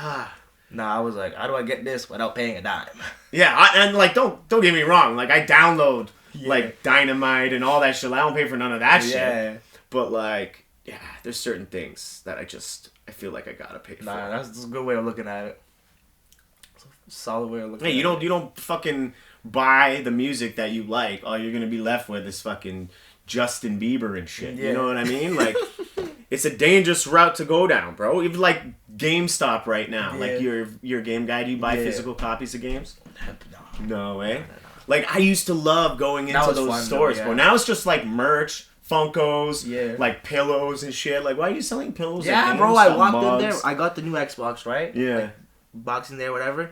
Nah, I was like, how do I get this without paying a dime? Yeah, and like, don't get me wrong. Like, I download like Dynamite and all that shit. I don't pay for none of that shit. But like, yeah, there's certain things that I feel like I gotta pay for. Nah, that's a good way of looking at it. It's a solid way of looking at it. Hey, you don't fucking buy the music that you like. All you're gonna be left with is fucking Justin Bieber and shit. You know what I mean? Like, it's a dangerous route to go down, bro. Even like GameStop right now, Yeah. like your game guy. Do you buy Yeah. physical copies of games? No. No way. No. Like I used to love going into was those fun, stores, though, bro. yeah. Now it's just like merch, Funkos, Yeah. like pillows and shit. Like, why are you selling pillows? Yeah, at bro. I GameStop? walked in Mugs? there. I got the new Xbox, right? Yeah. Like, boxing there, whatever.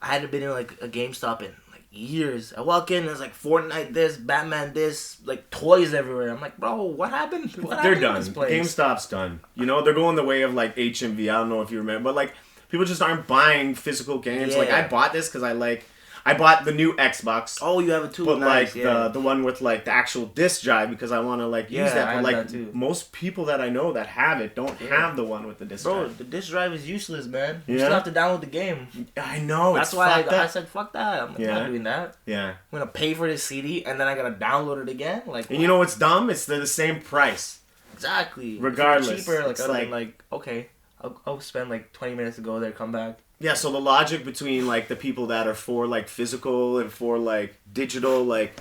I hadn't been in like a GameStop in like years. I walk in, there's like Fortnite this, Batman this, like toys everywhere. I'm like, bro, what happened? What They're happened done. to this place? GameStop's done. You know, they're going the way of like HMV. I don't know if you remember, but like people just aren't buying physical games. Like Yeah. I bought this because I bought the new Xbox. Oh, you have it too. But Nice, like yeah. the one with like the actual disc drive because I want to like use Yeah, that. I But have like that too. most people that I know that have it don't have the one with the disc Bro, drive. the disc drive is useless, man. You Yeah? still have to download the game. I know. That's it's why fucked I up. said, fuck that. I'm Yeah. not doing that. Yeah. I'm gonna pay for this CD and then I gotta download it again. Like, And you know what's dumb? It's the same price. exactly. Regardless, If it were cheaper, like it's I'd have like- been like, okay, I'll spend like 20 minutes to go there, come back. Yeah, so the logic between like the people that are for like physical and for like digital, like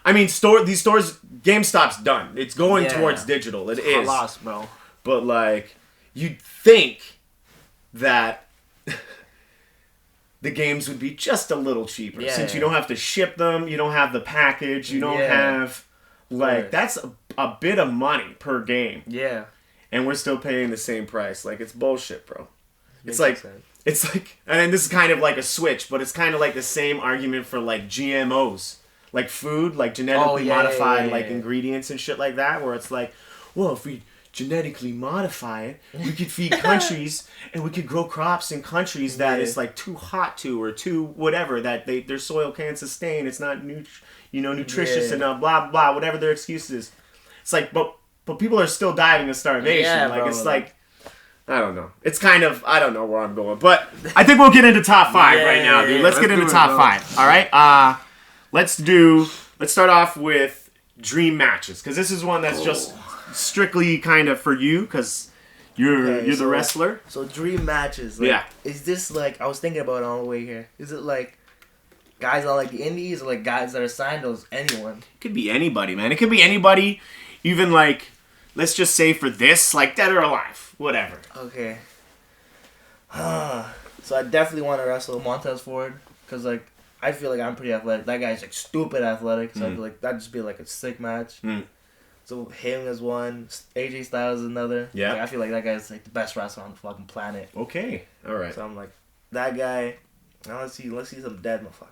I mean these stores GameStop's done. It's going Yeah. towards digital. It is. Halas, bro. But like you'd think that the games would be just a little cheaper Yeah. since you don't have to ship them, you don't have the package, you don't Yeah. have like Right. that's a bit of money per game Yeah. and we're still paying the same price. Like it's bullshit, bro. Makes It's like sense. it's like, and this is kind of like a switch, but it's kind of like the same argument for like GMOs, like food, like genetically modified like ingredients and shit like that, where it's like, well, if we genetically modify it, we could feed countries and we could grow crops in countries that Yeah. it's like too hot to or too whatever that their soil can't sustain. It's not nutritious Yeah. enough. Blah blah. Whatever their excuse is. It's like, but people are still dying of starvation. Yeah, like bro, it's like. I don't know. It's kind of I don't know where I'm going, but I think we'll get into top 5 right now, dude. Let's get into top 5. All right. Let's start off with dream matches because this is one that's just strictly kind of for you because you're the wrestler. So dream matches. Like, Yeah. Is this like I was thinking about it on the way here? Is it like guys on like the indies or like guys that are signed or anyone? It could be anybody, man. It could be anybody. Even like, let's just say for this, like dead or alive, whatever. Okay. So I definitely want to wrestle Montez Ford because like I feel like I'm pretty athletic. That guy's like stupid athletic, so I feel like that'd just be like a sick match. Mm. So him is one, AJ Styles is another. Yeah. Like, I feel like that guy's like the best wrestler on the fucking planet. Okay. All right. So I'm like that guy. Now let's see some dead motherfuckers.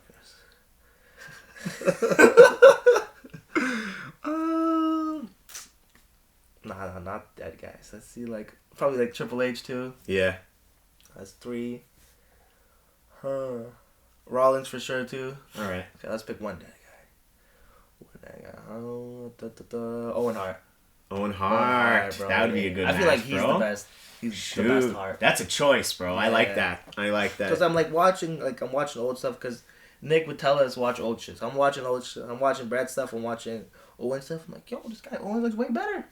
Nah, not dead guys. Let's see like probably like Triple H too. Yeah. That's 3. Rollins for sure too. All right. Okay, let's pick one dead guy. Owen Hart. Owen Hart. bro. That would be a good I feel match, like he's bro. the best. He's Shoot. the best Hart. That's a choice, bro. I like Yeah. that. I like that. Because I'm like watching old stuff because Nick would tell us watch old shit. So I'm watching old shit. I'm watching Brad stuff. I'm watching Owen stuff. I'm like, yo, this guy Owen looks way better.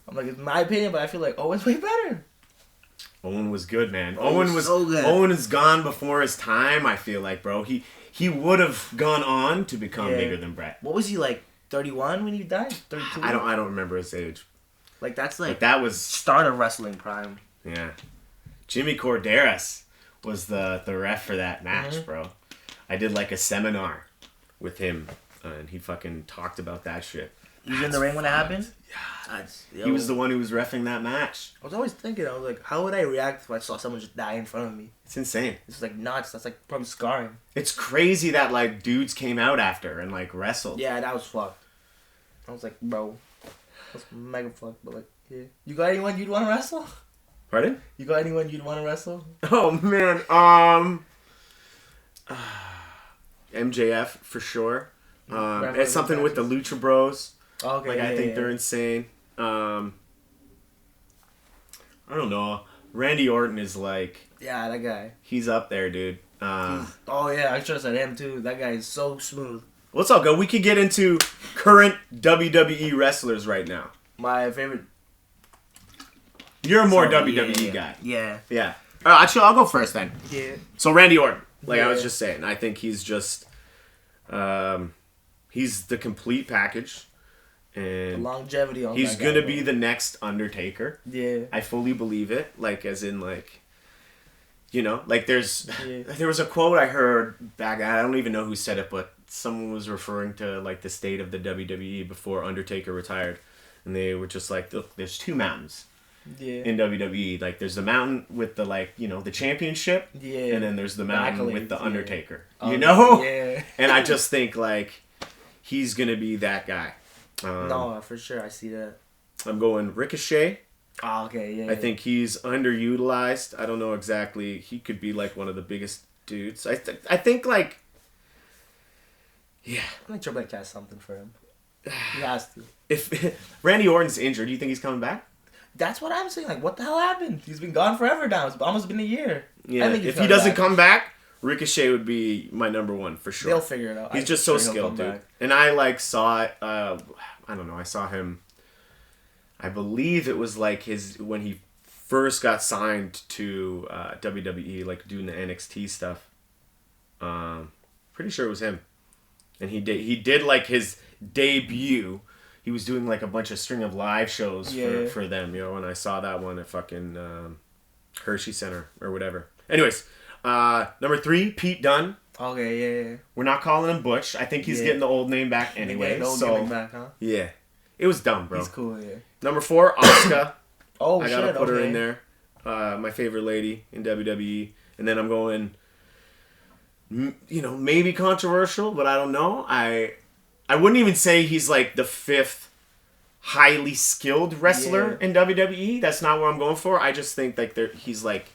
I'm like, it's my opinion, but I feel like Owen's way better. Owen was good, man. Owen was so good. Owen is gone before his time, I feel like, bro. He would have gone on to become bigger than Brett. What was he like? 31 when he died? 32? I don't remember his age. Like that's like But that was start of wrestling prime. yeah. Jimmy Corderas was the ref for that match, Mm-hmm. bro. I did like a seminar with him, and he fucking talked about that shit. He was in the ring when it happened? Yeah. He was the one who was reffing that match. I was always thinking, I was like, how would I react if I saw someone just die in front of me? It's insane. It's like nuts. That's like probably scarring. It's crazy that like dudes came out after and like wrestled. Yeah, that was fucked. I was like, bro, that's mega fucked. But like, yeah. You got anyone you'd want to wrestle? Pardon? You got anyone you'd want to wrestle? Oh man, MJF for sure. It's something with the Lucha Bros. Okay, Like I think they're insane. I don't know. Randy Orton is like Yeah, that guy. he's up there, dude. Oh yeah, I should have said him too. That guy is so smooth. Let's all go. We could get into current WWE wrestlers right now. My favorite. You're a more So, WWE guy. Yeah. Yeah. Actually, I'll go first then. Yeah. So Randy Orton, like I was Yeah. just saying, I think he's just, he's the complete package. And longevity on he's that gonna guy, be bro. the next Undertaker. Yeah. I fully believe it. Like, as in, like, you know, like there was a quote I heard back. I don't even know who said it, but someone was referring to like the state of the WWE before Undertaker retired, and they were just like, look, there's two mountains. Yeah. In WWE, like there's the mountain with the like, you know, the championship, Yeah. and then there's the mountain with the Undertaker. Yeah. You know, Yeah. And I just think like he's gonna be that guy. No, for sure, I see that. I'm going Ricochet. Oh, okay, yeah. I think he's underutilized. I don't know exactly. He could be like one of the biggest dudes. I think like, yeah. I think Triple H has something for him. He has to. If Randy Orton's injured, do you think he's coming back? That's what I'm saying. Like, what the hell happened? He's been gone forever now. It's almost been a year. Yeah. I think If he doesn't come back, Ricochet would be my number one for sure. They'll figure it out. He's just so skilled, dude. Back. And I like saw it. I don't know. I saw him. I believe it was like when he first got signed to WWE, like doing the NXT stuff. Pretty sure it was him, and he did like his debut. He was doing like a bunch of string of live shows for them, you know. And I saw that one at fucking Hershey Center or whatever. Anyways, number 3, Pete Dunne. Okay, yeah. We're not calling him Butch. I think he's getting the old name back anyway. Back, huh? Yeah, it was dumb, bro. He's cool, yeah. Number 4, Asuka. Oh, I gotta put her in there. My favorite lady in WWE. And then I'm going, you know, maybe controversial, but I don't know. I wouldn't even say he's like the 5th highly skilled wrestler in WWE. That's not what I'm going for. I just think like he's like,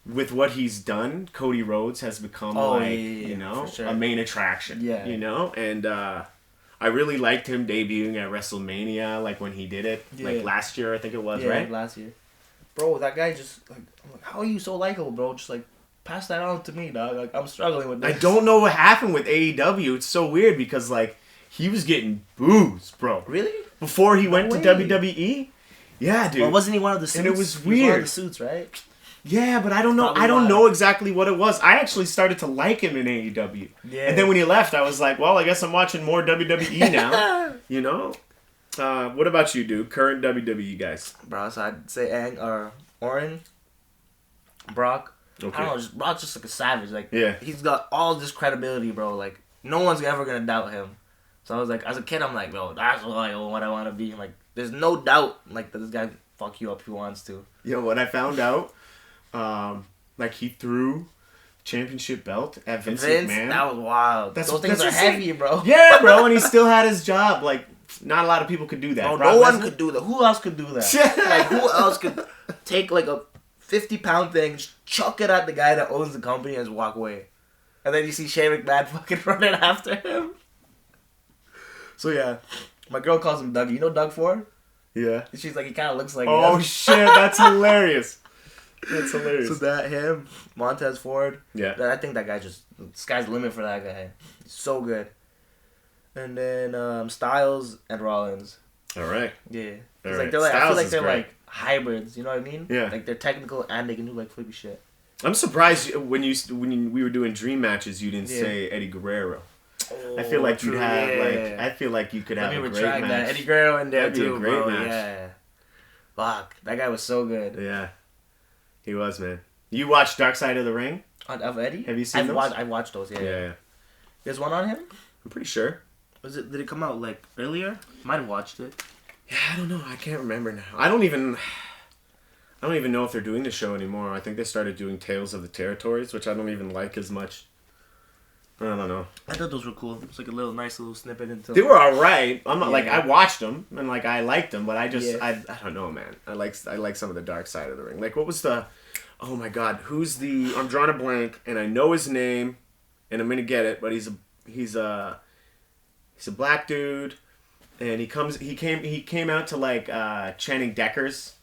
with what he's done, Cody Rhodes has become you know, sure. a main attraction. Yeah. You know? And I really liked him debuting at WrestleMania, like when he did it. Like last year, I think it was, right? Last year. Bro, that guy just, like, I'm like, how are you so likable, bro? Just, like, pass that on to me, dog. Like, I'm struggling with this. I don't know what happened with AEW. It's so weird because, like, he was getting boos, bro. Really? Before he went to WWE? Yeah, dude. Well, wasn't he one of the suits? And it was weird. He was one of the suits, right? Yeah, but I don't know. Probably I don't know exactly what it was. I actually started to like him in AEW. Yeah. And then when he left, I was like, well, I guess I'm watching more WWE now. You know? What about you, dude? Current WWE guys. Bro, so I'd say Orin, Brock. Okay. I don't know, Brock's just like a savage. Like, he's got all this credibility, bro. Like, no one's ever gonna doubt him. So I was like, as a kid, I'm like, bro, that's what I want to be. Like, there's no doubt, like, that this guy fuck you up if he wants to. Yo, when I found out, like, he threw championship belt at Vince McMahon. That was wild. Those things are heavy, bro. Yeah, bro, and he still had his job. Like, not a lot of people could do that. Bro, no one could do that. Who else could do that? Like, who else could take, like, a 50-pound thing, chuck it at the guy that owns the company and just walk away? And then you see Shane McMahon fucking running after him. So, yeah. My girl calls him Doug. You know Doug Ford? Yeah. She's like, he kind of looks like him. Shit, that's hilarious. That's hilarious. So that, him, Montez Ford. Yeah. I think that guy sky's the limit for that guy. He's so good. And then Styles and Rollins. All right. Yeah. All right. Like, they're like, I feel like they're like hybrids, you know what I mean? Yeah. Like they're technical and they can do like flippy shit. I'm surprised when we were doing dream matches, you didn't say Eddie Guerrero. Oh, I feel like you'd have I feel like you could have a great match. That. Eddie Guerrero in there too, be a great match. Yeah. Fuck, that guy was so good. Yeah, he was, man. You watched Dark Side of the Ring? Of Eddie? Have you seen those? I watched those. Yeah. Yeah. There's one on him. I'm pretty sure. Did it come out like earlier? Might have watched it. Yeah, I don't know. I can't remember now. I don't even know if they're doing the show anymore. I think they started doing Tales of the Territories, which I don't even like as much. I don't know. I thought those were cool. It was like a nice little snippet into. They were alright. I'm not like I watched them and like I liked them, but I just I don't know, man. I like some of the Dark Side of the Ring. Like what was the? Oh my God, who's the? I'm drawing a blank, and I know his name, and I'm gonna get it, but he's a black dude, and he came out to like Channing Decker's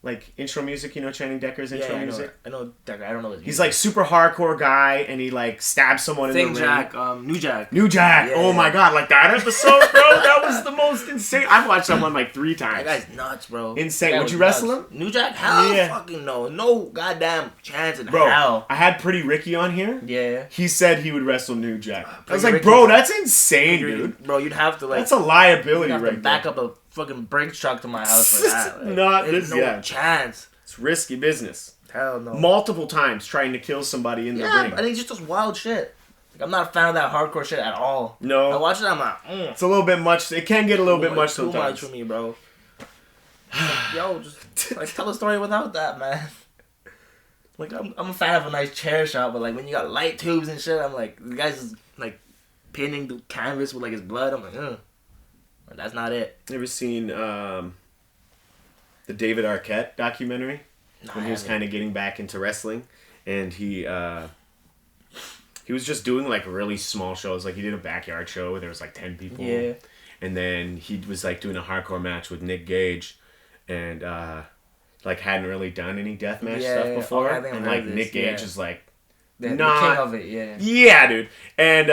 like intro music. You know Channing Decker's intro music. I know Decker. I don't know his music. He's like super hardcore guy, and he like stabs someone in the ring. Jack, New Jack. New Jack. Yeah. Oh my god, like that episode, bro. That was the most insane. I've watched that one like 3 times. That guy's nuts, bro. Insane. Would you wrestle him? New Jack? Hell, fucking no. No goddamn chance in bro, hell. I had Pretty Ricky on here. Yeah. He said he would wrestle New Jack. I was like, bro, that's insane, dude. Bro, you'd have to like. That's a liability, you'd have right to back up a fucking Brinks truck to my house for that. Like, Not there's this. no chance. It's risky business. Hell no. Multiple times trying to kill somebody in the ring. I think it's just this wild shit. Like, I'm not a fan of that hardcore shit at all. No. I watch it, I'm like, It's a little bit much. It can get a little bit much sometimes. Too much for me, bro. Like, yo, just like tell a story without that, man. Like, I'm a fan of a nice chair shot, but like when you got light tubes and shit, I'm like, the guy's just like pinning the canvas with like his blood. I'm like, ugh. That's not it. Ever seen the David Arquette documentary? No, when he was kind of getting back into wrestling, and he was just doing like really small shows. Like he did a backyard show where there was like 10 people. Yeah. And then he was like doing a hardcore match with Nick Gage, and like hadn't really done any deathmatch stuff before. And like Nick Gage is like the king of it, yeah, dude. And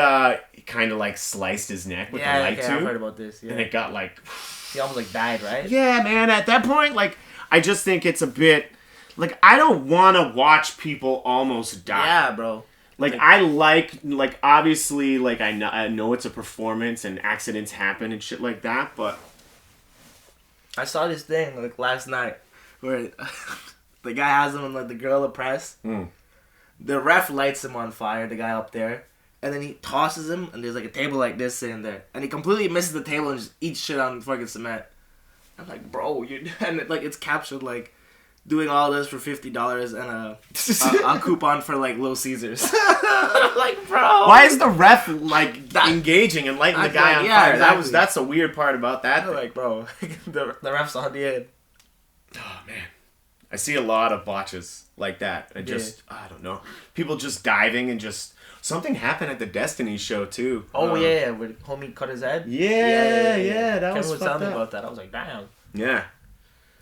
he kind of like sliced his neck with the light tube. I've heard about this. Yeah. And it got like he almost like died, right? Yeah, man. At that point, like I just think it's a bit like I don't want to watch people almost die. Yeah, bro. Like I like obviously like I know it's a performance and accidents happen and shit like that, but I saw this thing like last night where the guy has him in like the Gorilla Press. The ref lights him on fire, the guy up there, and then he tosses him, and there's like a table like this sitting there, and he completely misses the table and just eats shit on fucking cement. I'm like, bro, and like it's captured like doing all this for $50 and a coupon for like Little Caesars. I'm like, bro, why is the ref like engaging and lighting the guy on fire? Exactly. That's a weird part about that. I'm like, bro, the ref's on the end. Oh man, I see a lot of botches like that. I don't know, people just diving and just something happened at the Destiny show too. Oh yeah, where homie cut his head. Yeah, that Kevin was telling fucked me up. about that. I was like, damn. Yeah.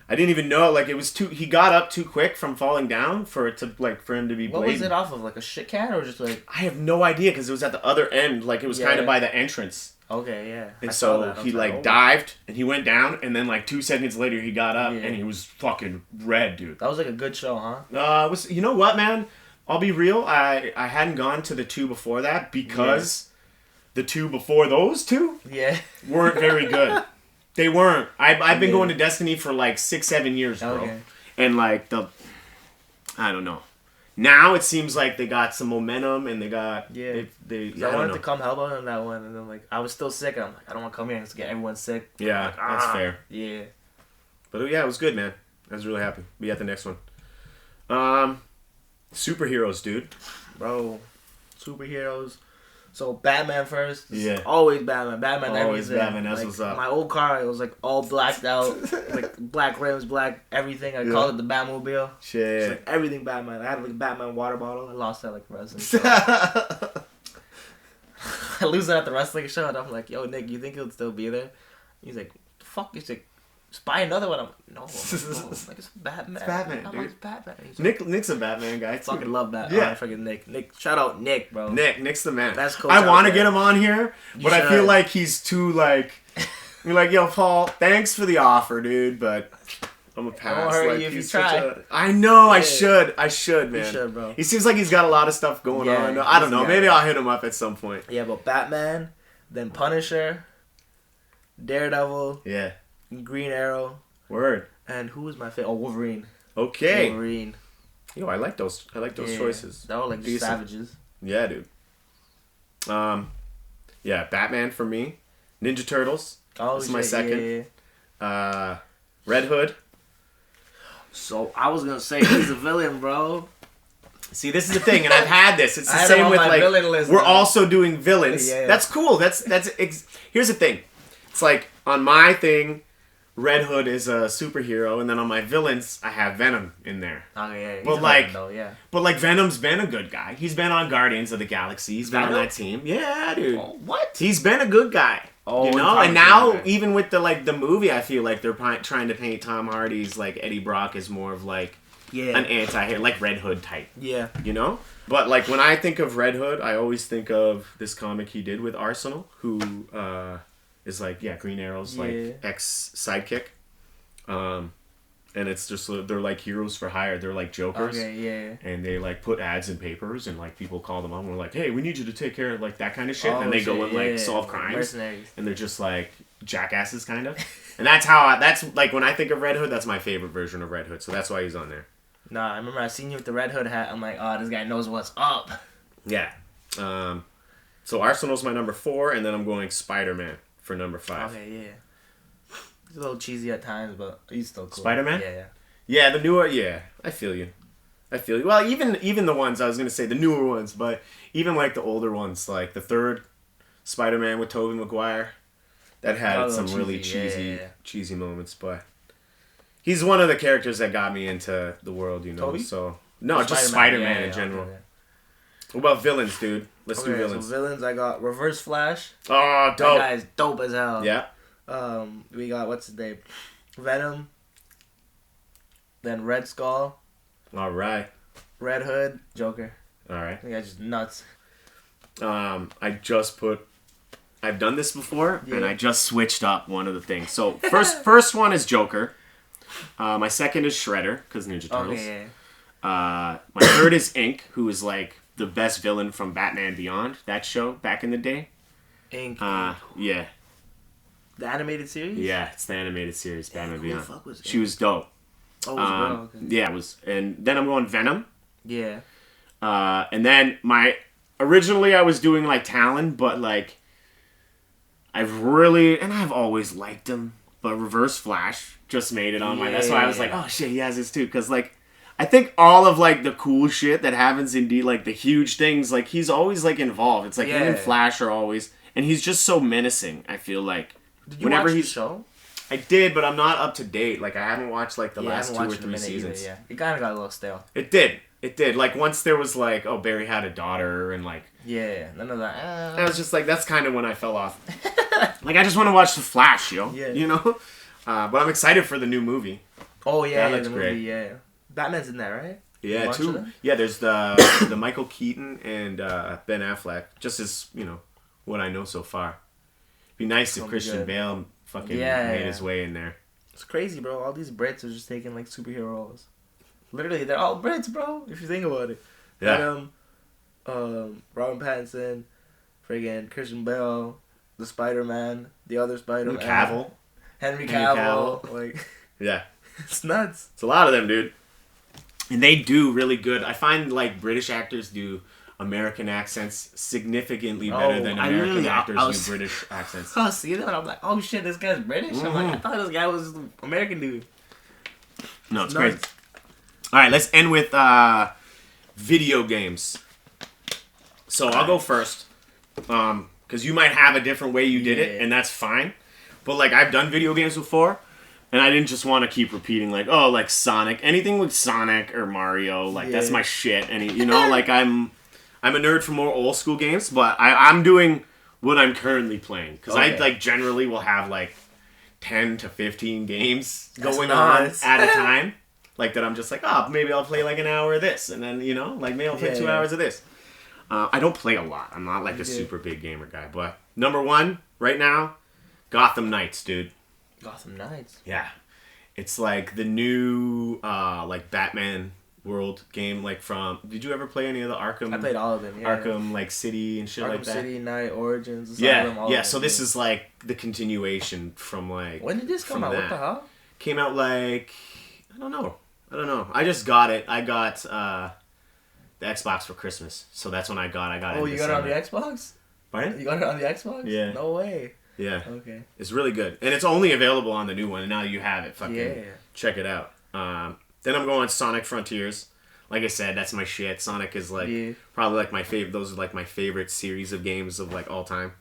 I didn't even know, like, it was too... He got up too quick from falling down for him to be blatant. What was it off of? Like a shit can or just like... I have no idea, because it was at the other end. Like, it was kind of by the entrance. Okay, yeah. And so he, like, dived, and he went down, and then, like, 2 seconds later, he got up, and he was fucking red, dude. That was, like, a good show, huh? It was, you know what, man? I'll be real. I hadn't gone to the 2 before that, because the 2 before those 2 weren't very good. They weren't. I've been going to Destiny for like 6-7 years, bro. Okay. And like I don't know. Now it seems like they got some momentum and they got I wanted to come help out on that one, and then like I was still sick, and I'm like, I don't want to come here and get everyone sick. Yeah, like, that's fair. Yeah. But yeah, it was good, man. I was really happy. Be at the next one. Superheroes, dude. Bro, superheroes. So Batman first. Yeah. Always Batman. Always everything. Batman. That's like, what's up. My old car, it was like all blacked out, like black rims, black everything. I called it the Batmobile. Shit. It's like everything Batman. I had like a Batman water bottle. I lost that like wrestling. So. I lose it at the wrestling show, and I'm like, "Yo, Nick, you think he'll still be there?" He's like, "Fuck." He's like, "Just buy another one." I'm like, "No, like it's Batman." It's Batman, dude. dude. It's Batman. Like, Nick's a Batman guy. I fucking love that. Yeah, fucking Nick. Shout out Nick, bro. Nick's the man. That's cool. I want to get him on here, but I feel like he's too like. You're like, yo, Paul, thanks for the offer, dude, but I'm a pass. Won't hurt like, you if you try. I know, I should, man. You should, bro. He seems like he's got a lot of stuff going on. I don't know. Maybe I'll hit him up at some point. Yeah, but Batman, then Punisher, Daredevil, Green Arrow. Word. And who was my favorite? Oh, Wolverine. Okay. Wolverine. Yo, I like those choices. They were like just savages. Yeah, dude. Yeah, Batman for me. Ninja Turtles. Oh, this is my second. Red Hood. So I was gonna say he's a villain, bro. See, this is the thing, and I've had this. It's the same with like we're also doing villains. Yeah. That's cool. Here's the thing. It's like on my thing, Red Hood is a superhero, and then on my villains, I have Venom in there. Oh yeah. But like Venom's been a good guy. He's been on Guardians of the Galaxy. He's been on that team. Yeah, dude. Oh, what? He's been a good guy. Oh, you know, and now even with the movie, I feel like they're trying to paint Tom Hardy's like Eddie Brock as more of like an anti-hero, like Red Hood type. Yeah. You know? But like when I think of Red Hood, I always think of this comic he did with Arsenal, who is like Green Arrow's like ex sidekick. And it's just they're like heroes for hire. They're like jokers. Okay, yeah. And they like put ads in papers and like people call them up and we're like, hey, we need you to take care of like that kind of shit. And they go and like solve crimes. Mercenaries. And they're just like jackasses kind of. And that's like when I think of Red Hood, that's my favorite version of Red Hood. So that's why he's on there. Nah, I remember I seen you with the Red Hood hat. I'm like, oh, this guy knows what's up. Yeah. So Arsenal's my number 4, and then I'm going Spider-Man for number 5. Okay, yeah. It's a little cheesy at times, but he's still cool. Spider-Man? Yeah. Yeah, the newer, I feel you. Well, even the ones, I was going to say the newer ones, but even like the older ones, like the third Spider-Man with Tobey Maguire, that had some really cheesy moments, but he's one of the characters that got me into the world, you know. Toby? So no, just Spider-Man in general. Okay. What about villains, dude? Let's do villains. So villains, I got Reverse Flash. Oh, dope. That guy's dope as hell. Yeah. We got, what's his name? Venom. Then Red Skull. All right. Red Hood. Joker. All right. That guy's just nuts. I've done this before, and I just switched up one of the things. So first one is Joker. My second is Shredder, because Ninja Turtles. Okay, my third is Ink, who is like the best villain from Batman Beyond, that show back in the day. Ink. Yeah. The animated series? Yeah, it's the animated series, Batman Beyond. Who the fuck was she was dope. Oh, it was okay. Yeah, it was. And then I'm going Venom. Yeah. And then originally I was doing like Talon, but like I've always liked him, but Reverse Flash just made it on my. That's why I was like, oh shit, he has this too, because like I think all of like the cool shit that happens in like the huge things, like he's always like involved. It's like him and Flash are always, and he's just so menacing. I feel like did you watch the show? I did, but I'm not up to date. Like I haven't watched like the last 2 or 3 seasons. Either, it kind of got a little stale. It did. Like once there was like, oh, Barry had a daughter and like. Yeah, none of that. I was just like, that's kind of when I fell off. Like I just want to watch the Flash, yo. Yeah. You know. But I'm excited for the new movie. Oh yeah, that looks great. Movie, yeah. Batman's in there, right? Yeah, 2. Yeah, there's the Michael Keaton and Ben Affleck. Just as what I know so far. Be nice if Christian Bale fucking made his way in there. It's crazy, bro. All these Brits are just taking like superhero roles. Literally, they're all Brits, bro. If you think about it. Yeah. Robin Pattinson, friggin' Christian Bale, the Spider-Man, the other Spider-Man. Henry Cavill. Like. Yeah. It's nuts. It's a lot of them, dude. And they do really good. I find like British actors do American accents significantly better than American actors do British accents. I see them and I'm like, oh shit, this guy's British? I'm like, I thought this guy was an American dude. No, it's crazy. Alright, let's end with video games. So I'll go first. Because you might have a different way you did it, and that's fine. But like I've done video games before. And I didn't just want to keep repeating, like, oh, like Sonic. Anything with Sonic or Mario, like, that's my shit. And, like, I'm a nerd for more old school games, but I'm doing what I'm currently playing. Because I, like, generally will have, like, 10 to 15 games going on at a time. Like, that I'm just like, oh, maybe I'll play, like, an hour of this. And then, like, maybe I'll play 2 hours of this. I don't play a lot. I'm not, like, a super big gamer guy. But number 1, right now, Gotham Knights, dude. Gotham Knights. Yeah. It's like the new like Batman World game, like from did you ever play any of the Arkham? I played all of them, yeah. Arkham like City and shit Arkham like that. City, Knight, Origins, yeah. So this is like the continuation from like when did this come out? What the hell? Came out like I don't know. I just got it. I got the Xbox for Christmas. So that's when I got it. Oh, you got it on the Xbox? Pardon? You got it on the Xbox? Yeah. No way. Yeah. Okay. It's really good. And it's only available on the new one, and now you have it. Fucking check it out. Then I'm going Sonic Frontiers. Like I said, that's my shit. Sonic is like probably like my favorite. Those are like my favorite series of games of like all time.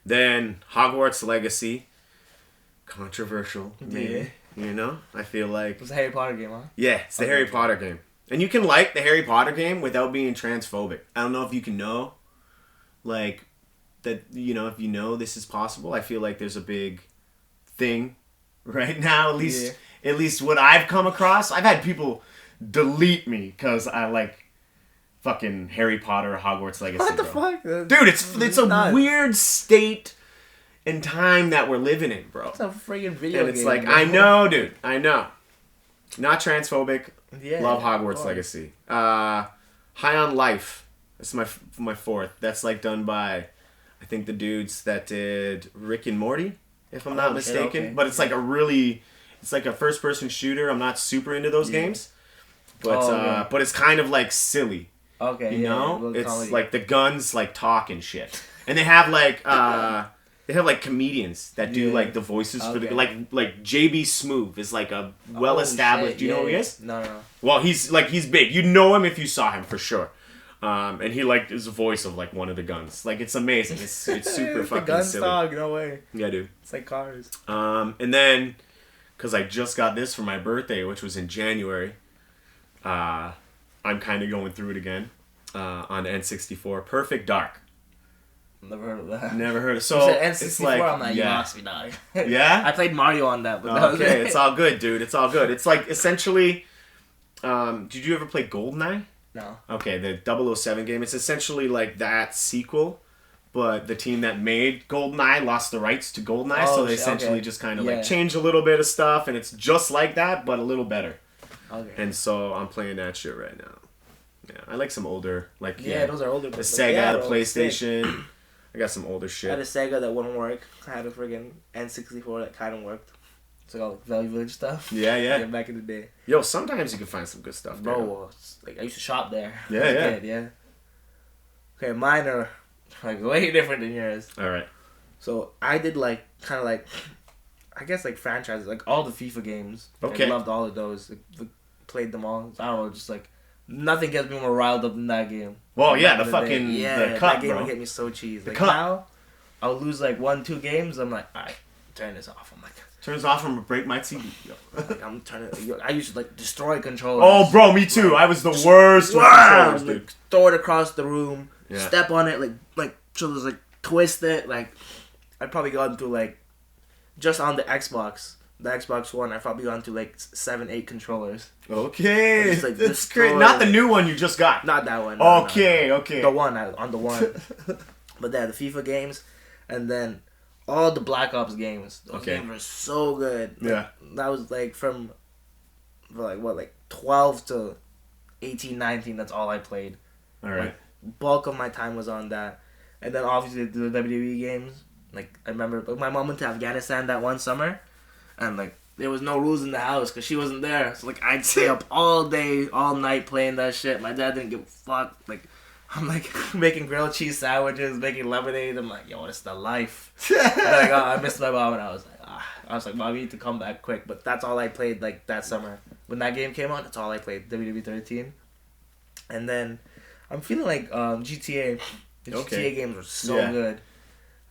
Then Hogwarts Legacy. Controversial, maybe. I feel like... It's a Harry Potter game, huh? Yeah, it's the Harry Potter game. And you can like the Harry Potter game without being transphobic. I don't know if you can know, like... that, you know, if you know this is possible, I feel like there's a big thing right now, at least what I've come across. I've had people delete me because I like fucking Harry Potter or Hogwarts Legacy. What the bro. fuck? Dude, it's a nuts. weird state and time that we're living in, bro. It's a freaking video And it's game. like, bro. I know, dude. I know. Not transphobic. Yeah, Love of Hogwarts course. Legacy. High on Life. That's my fourth. That's like done by, I think, the dudes that did Rick and Morty, if I'm not mistaken. okay. But it's like it's like a first person shooter. I'm not super into those games. But but it's kind of like silly. Okay, You know? little It's comedy. like the guns like talk and shit. And they have like comedians that do like the voices for the Okay. like JB Smoove is like a well established. Shit, Do you know who he is? No. Well, he's big. You know him if you saw him for sure. And he like is the voice of like one of the guns. Like it's amazing. It's super the fucking guns silly. talk, no way. Yeah, dude. It's like cars. And then because I just got this for my birthday, which was in January, I'm kind of going through it again on N64. Perfect Dark. Never heard of that. Never heard of. You So said it's N64, like I'm like, you yeah. lost me, dog. Yeah? I played Mario on that, but that was Okay, it. it's all good, dude. It's all good. It's like essentially. Did you ever play Goldeneye? No. Okay, the 007 game. It's essentially like that sequel, but the team that made Goldeneye lost the rights to Goldeneye, so they essentially just kind of like change a little bit of stuff, and it's just like that, but a little better. Okay. And so I'm playing that shit right now. Yeah, I like some older, like those are older. the ones. Sega, the they're PlayStation. I got some older I had a shit. Sega that wouldn't work. I had a friggin' N64 that kind of worked. It's like all like Valley Village stuff. Yeah. Back in the day. Yo, sometimes you can find some good stuff, there. Bro, it's like I used to shop there. Yeah, as a yeah. kid, yeah. Okay, mine are like way different than yours. All right. So I did like kind of like, I guess like franchises, like all the FIFA games. Okay. I loved all of those. Like, played them all. I don't know, just like nothing gets me more riled up than that game. Well, Back yeah, in the day. fucking the cup, that game bro. would get me so cheesed. The Like cup. now, I'll lose like 1-2 games. I'm like, alright, turn this off. I'm like, Turns off from a break my TV. Yo. I'm turning. I used to like destroy controllers. Oh, bro, me too. I was the worst with Wow, controllers, dude. like, throw it across the room, Yeah. step on it, like so there's like twist it. Like I'd probably gone through like just on the Xbox One. I've probably gone through like 7-8 controllers. Okay, Just, like, that's destroy great. Not the it. new one you just got. Not that one. no, Okay, no. okay. The one on the one. But yeah, the FIFA games, and then all the Black Ops games. Those games were so good. Yeah. That was like from like 12 to 18, 19. That's all I played. All right. Bulk of my time was on that, and then obviously the WWE games. Like I remember, my mom went to Afghanistan that one summer, and like there was no rules in the house because she wasn't there. So like I'd stay up all day, all night playing that shit. My dad didn't give a fuck. Like I'm like making grilled cheese sandwiches, making lemonade. I'm like, yo, it's the life. And, like I missed my mom, and I was like, Mom, you need to come back quick. But that's all I played like that summer when that game came out. That's all I played, WWE 13, and then. I'm feeling like GTA. The GTA games were so good.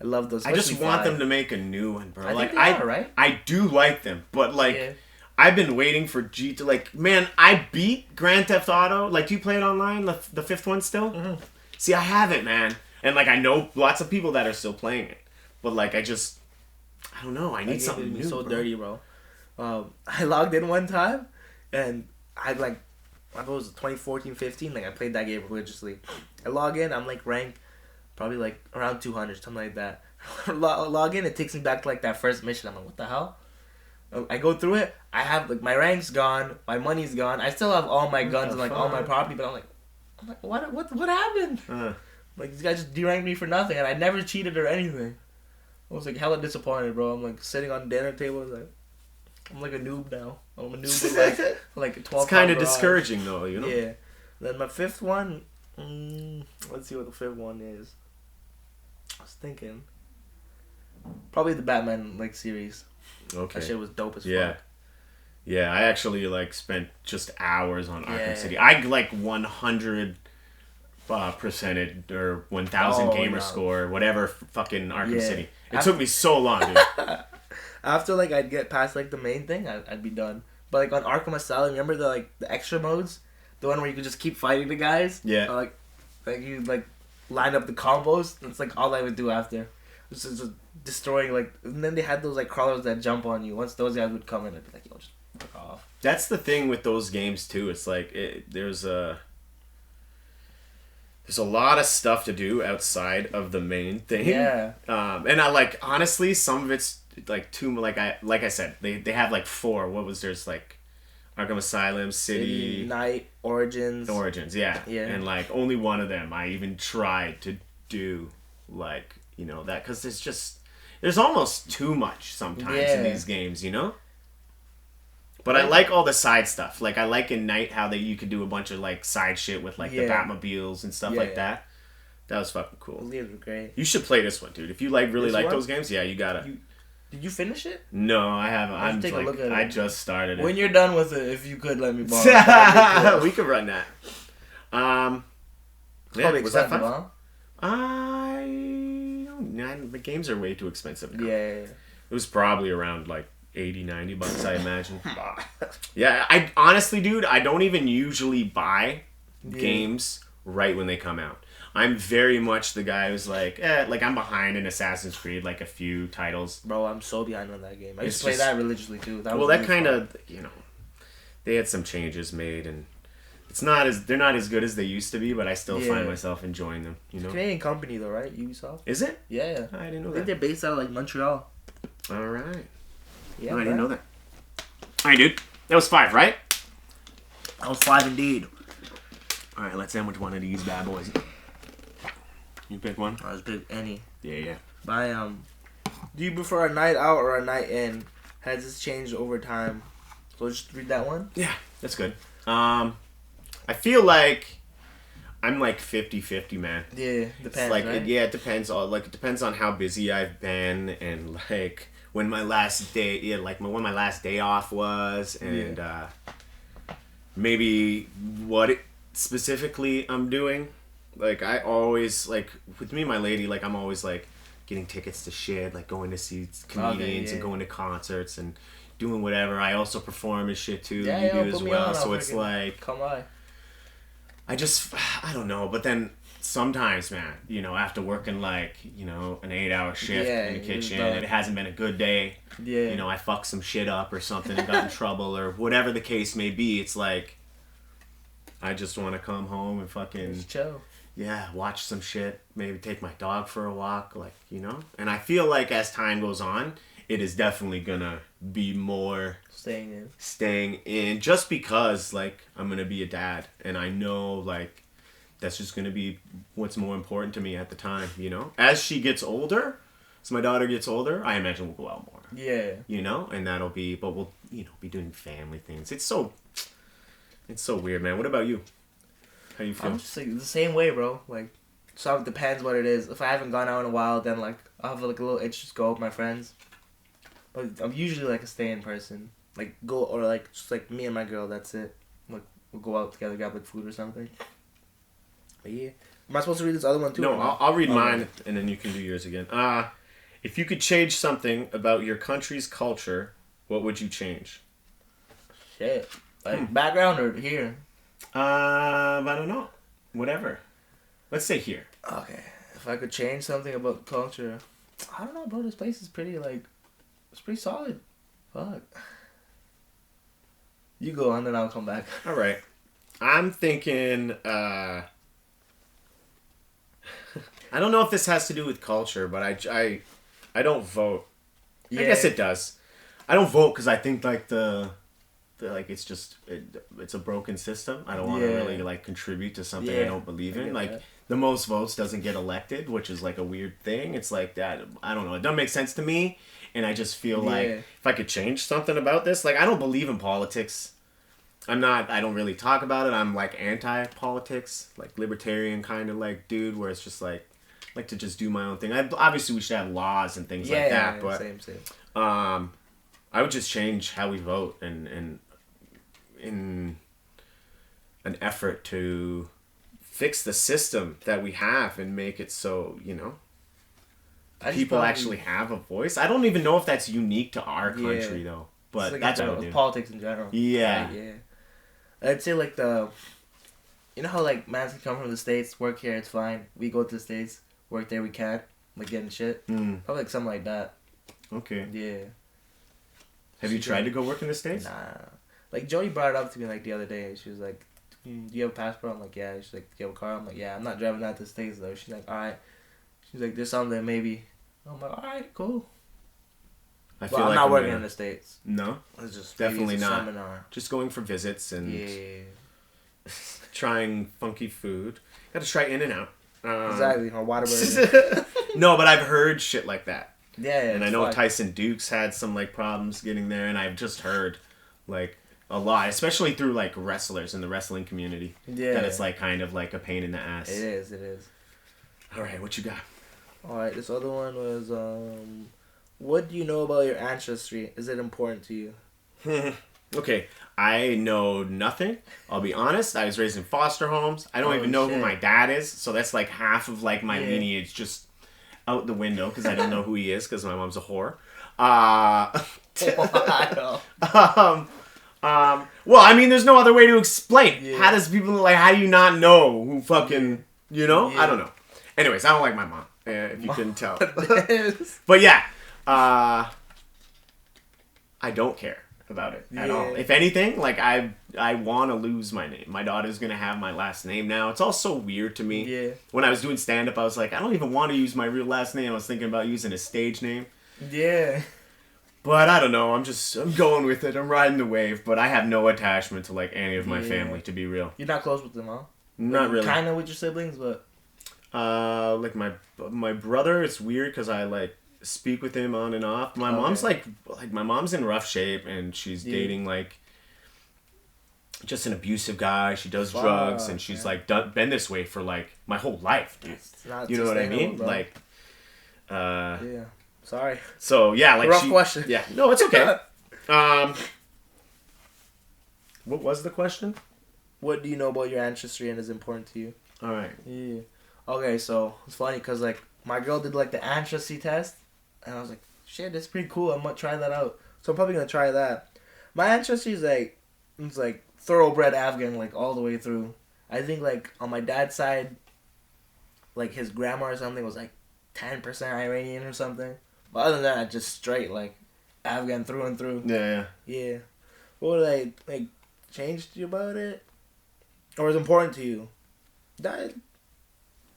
I love those. I just want 5. them to make a new one, bro. I Like think they are, right? I do like them, but like I've been waiting for like man, I beat Grand Theft Auto. Like, do you play it online? The fifth one still? Mm-hmm. See, I haven't, man, and like I know lots of people that are still playing it, but like I don't know. I need something new. So bro. dirty, bro. I logged in one time, and I like. I thought it was 2014, 15. Like I played that game religiously. I log in, I'm like ranked, probably like around 200, something like that. Log in, it takes me back to like that first mission. I'm like, what the hell? I go through it. I have like my rank's gone, my money's gone. I still have all my guns and like all my property, but I'm like, what happened? Like these guys just deranked me for nothing, and I never cheated or anything. I was like hella disappointed, bro. I'm like sitting on the dinner table, like. I'm like a noob now. I'm a noob with like 12. It's kind of discouraging though, you know. Yeah. Then my fifth one. Let's see what the fifth one is. I was thinking. Probably the Batman like series. Okay. That shit was dope as fuck. Yeah, I actually like spent just hours on Arkham City. I like 100 percented or 1,000 gamer score, whatever fucking Arkham City. It took me so long, dude. After like I'd get past like the main thing, I'd be done. But like on Arkham Asylum, remember the extra modes, the one where you could just keep fighting the guys. Yeah. Like you like line up the combos. That's like all I would do after. Just destroying like. And then they had those like crawlers that jump on you. Once those guys would come in, I'd be like, yo, just fuck off. That's the thing with those games too. It's like there's a lot of stuff to do outside of the main thing. Yeah. And I like honestly, some of it's like too like I said they have like 4. What was there's like Arkham Asylum, City, Night, Origins. Yeah. Yeah. And like only one of them I even tried to do like that because there's almost too much sometimes in these games, But I like all the side stuff. Like I like in Night how you could do a bunch of like side shit with like the Batmobiles and stuff like that. That was fucking cool. Those games were great. You should play this one, dude. If you really like those games, yeah, you gotta. Did you finish it? No, I haven't. Take a look at it. I just started it. When you're done with it, if you could let me borrow. We could run that. Probably was that fun? Huh? The games are way too expensive now. Yeah. It was probably around like $80-$90, I imagine. Yeah, I honestly, dude, I don't even usually buy games right when they come out. I'm very much the guy who's like I'm behind in Assassin's Creed, like a few titles. Bro, I'm so behind on that game. I used to play that religiously too. That kind of, they had some changes made, and they're not as good as they used to be, but I still find myself enjoying them. Canadian company though, right? Ubisoft. Is it? Yeah. I didn't know I that. think they're based out of like Montreal. All right. Yeah, no, I didn't know that. All right, dude. That was 5, right? That was 5 indeed. All right, let's end with one of these bad boys. You pick one? I was pick any. Yeah. Do you prefer a night out or a night in? Has this changed over time? So just read that one. Yeah, that's good. I feel like I'm like 50-50, man. Yeah, depends. Like right? it depends on it depends on how busy I've been and like when my last day when my last day off was and maybe what specifically I'm doing. Like I always like with me and my lady, like I'm always like getting tickets to shit, like going to see comedians and going to concerts and doing whatever. I also perform and shit too. Yeah, you do as well. So it's like come by. I don't know, but then sometimes, man, after working like, an 8-hour shift in the kitchen and it hasn't been a good day. Yeah. I fucked some shit up or something and got in trouble or whatever the case may be. It's like I just want to come home and fucking just chill. Yeah, watch some shit, maybe take my dog for a walk, like, And I feel like as time goes on, it is definitely gonna be more staying in just because, like, I'm gonna be a dad and I know, like, that's just gonna be what's more important to me at the time, As she gets older, as my daughter gets older, I imagine we'll go out more. Yeah. And that'll be, but we'll, be doing family things. It's so weird, man. What about you? How do you feel? I'm just like the same way, bro. Like, so it depends what it is. If I haven't gone out in a while, then like I'll have like a little itch to go with my friends. But I'm usually like a stay-in person. Like go or like just like me and my girl. That's it. Like we'll go out together, grab like food or something. But yeah, am I supposed to read this other one too? No, I'll read mine and then you can do yours again. If you could change something about your country's culture, what would you change? Shit, like background or here? I don't know. Whatever. Let's say here. Okay. If I could change something about culture, I don't know, bro. This place is pretty, like, it's pretty solid. Fuck. You go on, then I'll come back. All right. I'm thinking, I don't know if this has to do with culture, but I don't vote. Yeah. I guess it does. I don't vote because I think, like, like it's just it's a broken system. I don't want to really like contribute to something I don't believe in. Like the most votes doesn't get elected, which is like a weird thing. It's like that. I don't know. It doesn't make sense to me, and I just feel like if I could change something about this, like I don't believe in politics. I don't really talk about it. I'm like anti-politics, like libertarian kind of like dude, where it's just like to just do my own thing. Obviously we should have laws and things like that, but same. I would just change how we vote and in an effort to fix the system that we have and make it so, people actually have a voice. I don't even know if that's unique to our country, though. But like that's what I would do. Politics in general. Yeah. Yeah. I'd say, like, the You know how like mans can come from the States, work here, it's fine. We go to the States, work there, we can't. Like getting shit. Probably like something like that. Okay. Yeah. Have you tried to go work in the States? Nah. Like Jody brought it up to me like the other day. She was like, "Do you have a passport?" I'm like, "Yeah." She's like, "Do you have a car?" I'm like, "Yeah." I'm not driving out to the States though. She's like, "All right." She's like, "There's something maybe." I'm like, "All right, cool." I feel I'm like not working in the States. No, it's just definitely not. Seminar. Just going for visits and trying trying funky food. Got to try In-N-Out. Exactly, or Whataburger. No, but I've heard shit like that. Yeah, and I know Tyson Dukes had some like problems getting there, and I've just heard like a lot, especially through like wrestlers in the wrestling community. Yeah, that it's like kind of like a pain in the ass. It is. It is. All right, what you got? All right, this other one was what do you know about your ancestry? Is it important to you? Okay, I know nothing. I'll be honest. I was raised in foster homes. I don't even know who my dad is, so that's like half of like my lineage just out the window because I don't know who he is because my mom's a whore. Well, I mean, there's no other way to explain. Yeah. How does people like? How do you not know who fucking? You know? Yeah. I don't know. Anyways, I don't like my mom. If you couldn't tell. But yeah, I don't care about it at all. If anything, like I want to lose my name. My daughter's gonna have my last name now. It's all so weird to me. Yeah. When I was doing stand up, I was like, I don't even want to use my real last name. I was thinking about using a stage name. Yeah. But I don't know. I'm going with it. I'm riding the wave. But I have no attachment to like any of my family, to be real. You're not close with them, huh? Not really. Kind of with your siblings, but. Like my brother. It's weird because I like speak with him on and off. My mom's like my mom's in rough shape and she's dating like just an abusive guy. She does drugs and she's like been this way for like my whole life, dude. You know what I mean? Bro. Like, yeah. Sorry. So yeah, like rough question. Yeah, no, it's okay. What was the question? What do you know about your ancestry and is important to you? All right. Yeah. Okay, so it's funny because like my girl did like the ancestry test, and I was like, shit, that's pretty cool. I'm gonna try that out. So I'm probably gonna try that. My ancestry is like it's like thoroughbred Afghan, like all the way through. I think like on my dad's side, like his grandma or something was like 10% Iranian or something. But other than that, just straight like Afghan through and through. Yeah. What would I like changed you about it, or is important to you? That.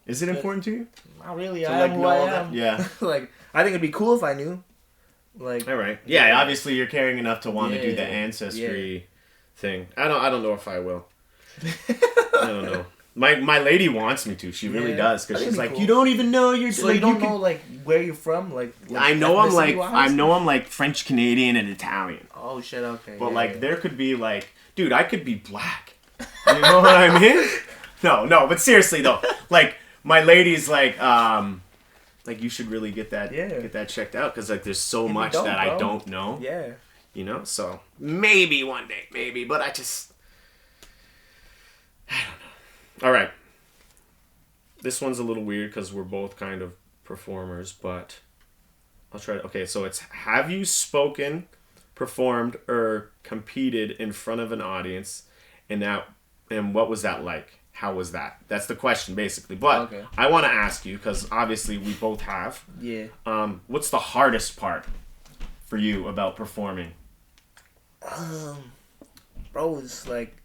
Is it important to you? Not really. I am who I am. Yeah. Like, I think it'd be cool if I knew. Like. All right. Yeah. Obviously, you're caring enough to want to do the ancestry thing. I don't know if I will. I don't know. My lady wants me to. She really does because she's like, cool. You don't even know you're. So like, you don't know like where you're from, like I know I'm like French Canadian and Italian. Oh shit! Okay. But like there could be like, dude, I could be black. You know what I mean? No. But seriously though, like. My lady's like you should really get that checked out because like there's so much that I don't know. Yeah. You know, so maybe one day, but I don't know. All right. This one's a little weird because we're both kind of performers, but I'll try to. Okay, so it's have you spoken, performed, or competed in front of an audience, and what was that like? How was that? That's the question, basically. But I want to ask you, because obviously we both have. Yeah. What's the hardest part for you about performing? Bro, it's like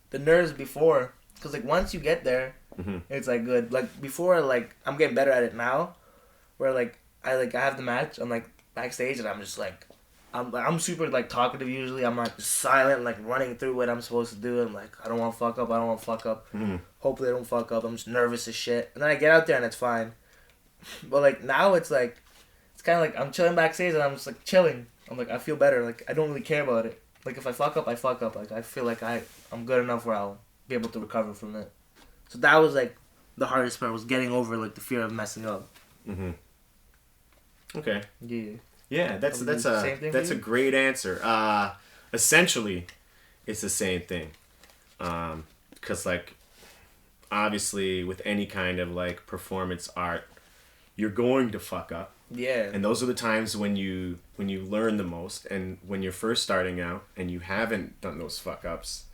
the nerves before. Because, like, once you get there, it's, like, good. Like, before, like, I'm getting better at it now. Where, like, I have the match. I'm, like, backstage, and I'm just, like... I'm super, like, talkative usually. I'm, like, silent, like, running through what I'm supposed to do. I'm, like, I don't want to fuck up. Hopefully I don't fuck up. I'm just nervous as shit. And then I get out there, and it's fine. But, like, now it's, like, it's kind of like I'm chilling backstage, and I'm just, like, chilling. I'm, like, I feel better. Like, I don't really care about it. Like, if I fuck up, I fuck up. Like, I feel like I'm good enough where I'll be able to recover from it. So that was, like, the hardest part was getting over, like, the fear of messing up. Okay. Yeah. Yeah, that's a great answer. Essentially, it's the same thing. 'Cause like, obviously, with any kind of like performance art, you're going to fuck up. Yeah. And those are the times when you learn the most. And when you're first starting out and you haven't done those fuck ups,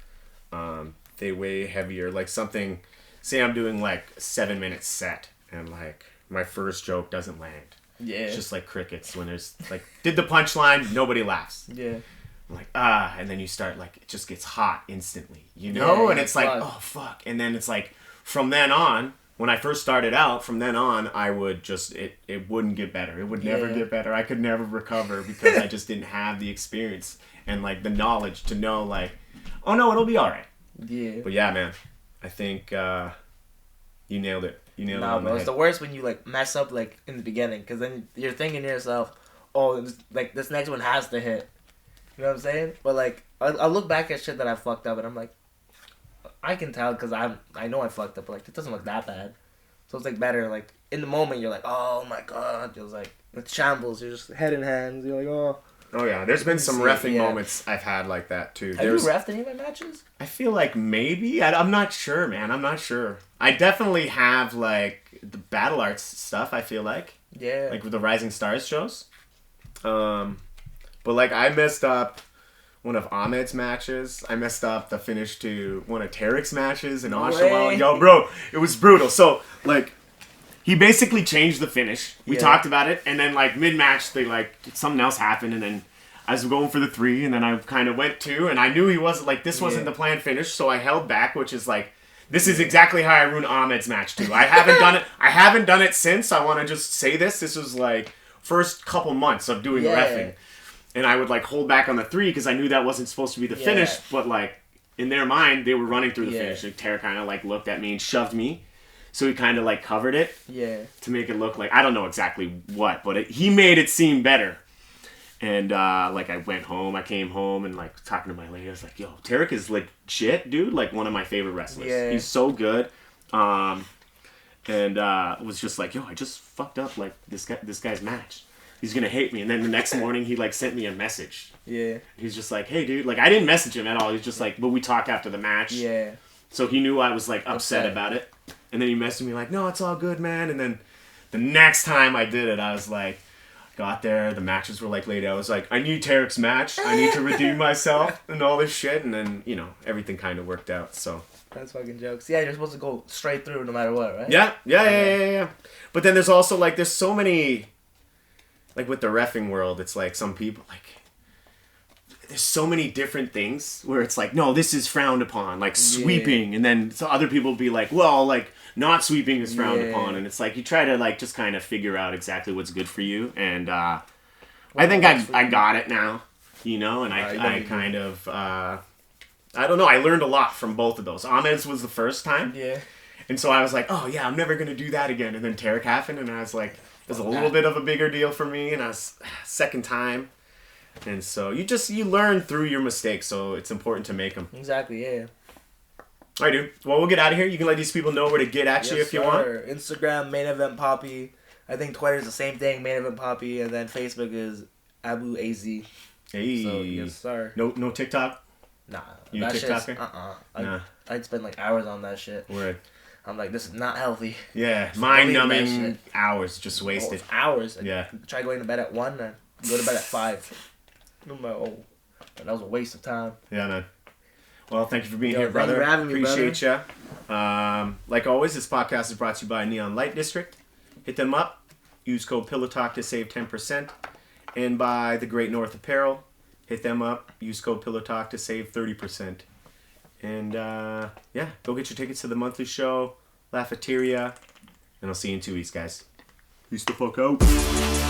they weigh heavier. Like something, say I'm doing like a 7-minute set and like my first joke doesn't land. Yeah. It's just like crickets when there's like, did the punchline, nobody laughs. Yeah. I'm like, and then you start like, it just gets hot instantly, you know? Yeah, and it's like, fuck. oh, fuck. And then it's like, from then on, when I first started out, from then on, I would just, it wouldn't get better. It would never get better. I could never recover because I just didn't have the experience and like the knowledge to know like, oh no, it'll be all right. Yeah. But yeah, man, I think you nailed it. You nailed it on bro, the it's head. the worst when you like mess up like in the beginning, because then you're thinking to yourself, oh, like this next one has to hit. You know what I'm saying? But like, I look back at shit that I fucked up, and I'm like, I can tell because I know I fucked up, but like it doesn't look that bad. So it's like better. Like in the moment, you're like, oh my god, it was like it's shambles. You're just head in hands. You're like, oh. Oh yeah, there's been some reffing moments I've had like that too. Have you reffed any of my matches? I feel like maybe. I'm not sure, man. I'm not sure. I definitely have like the Battle Arts stuff. I feel like. Yeah. Like with the Rising Stars shows. But like I messed up one of Ahmed's matches. I messed up the finish to one of Tarek's matches in Oshawa. Yo, bro, it was brutal. So like, he basically changed the finish. We talked about it, and then like mid-match, they like something else happened, and then I was going for the 3, and then I kind of went 2, and I knew he wasn't like this wasn't the planned finish, so I held back, which is like this is exactly how I ruined Ahmed's match too. I haven't done it. I haven't done it since. I want to just say this. This was like first couple months of doing reffing, and I would like hold back on the 3 because I knew that wasn't supposed to be the finish, but like in their mind they were running through the finish. Like Tarek kind of like looked at me and shoved me. So he kind of like covered it to make it look like, I don't know exactly what, but he made it seem better. And like I went home, I came home and like talking to my lady, I was like, yo, Tarek is legit, dude. Like one of my favorite wrestlers. Yeah. He's so good. And was just like, yo, I just fucked up like this guy's match. He's going to hate me. And then the next morning he like sent me a message. Yeah. He's just like, hey dude, like I didn't message him at all. He's just like, but we talked after the match. Yeah. So he knew I was like upset about it. And then he messaged me like, no, it's all good, man. And then the next time I did it, I was like, got there, the matches were like laid out. I was like, I need Tarek's match. I need to redeem myself and all this shit. And then, you know, everything kind of worked out, so. That's fucking jokes. Yeah, you're supposed to go straight through no matter what, right? Yeah. But then there's also like, there's so many, like with the reffing world, it's like some people, like, there's so many different things where it's like, no, this is frowned upon, like sweeping. And then so other people be like, well, like, not sweeping is frowned upon, and it's like you try to like just kind of figure out exactly what's good for you, and I think I got it now, you know, and I kind of I don't know, I learned a lot from both of those. Ahmed's was the first time, and so I was like, oh yeah, I'm never gonna do that again, and then Tarek happened, and I was like, it was a little bit of a bigger deal for me, and I was second time, and so you learn through your mistakes, so it's important to make them. Exactly, yeah. All right, dude. Well, we'll get out of here. You can let these people know where to get at you if you want. Instagram, Main Event Poppy. I think Twitter's the same thing, Main Event Poppy. And then Facebook is Abu AZ. Hey. So, yes, sir. No TikTok? Nah. You a TikToker? Nah. I'd spend like hours on that shit. Word. I'm like, this is not healthy. Yeah. Mind-numbing hours just wasted. Hours. Yeah. Try going to bed at 1 and go to bed at 5. I'm like, oh. That was a waste of time. Yeah, man. Well, thank you for being here, brother. Thank you for having me, Appreciate you. Like always, this podcast is brought to you by Neon Light District. Hit them up. Use code PillowTalk to save 10%. And by The Great North Apparel. Hit them up. Use code PillowTalk to save 30%. And, yeah, go get your tickets to the monthly show, Lafiteria. And I'll see you in 2 weeks, guys. Peace the fuck out.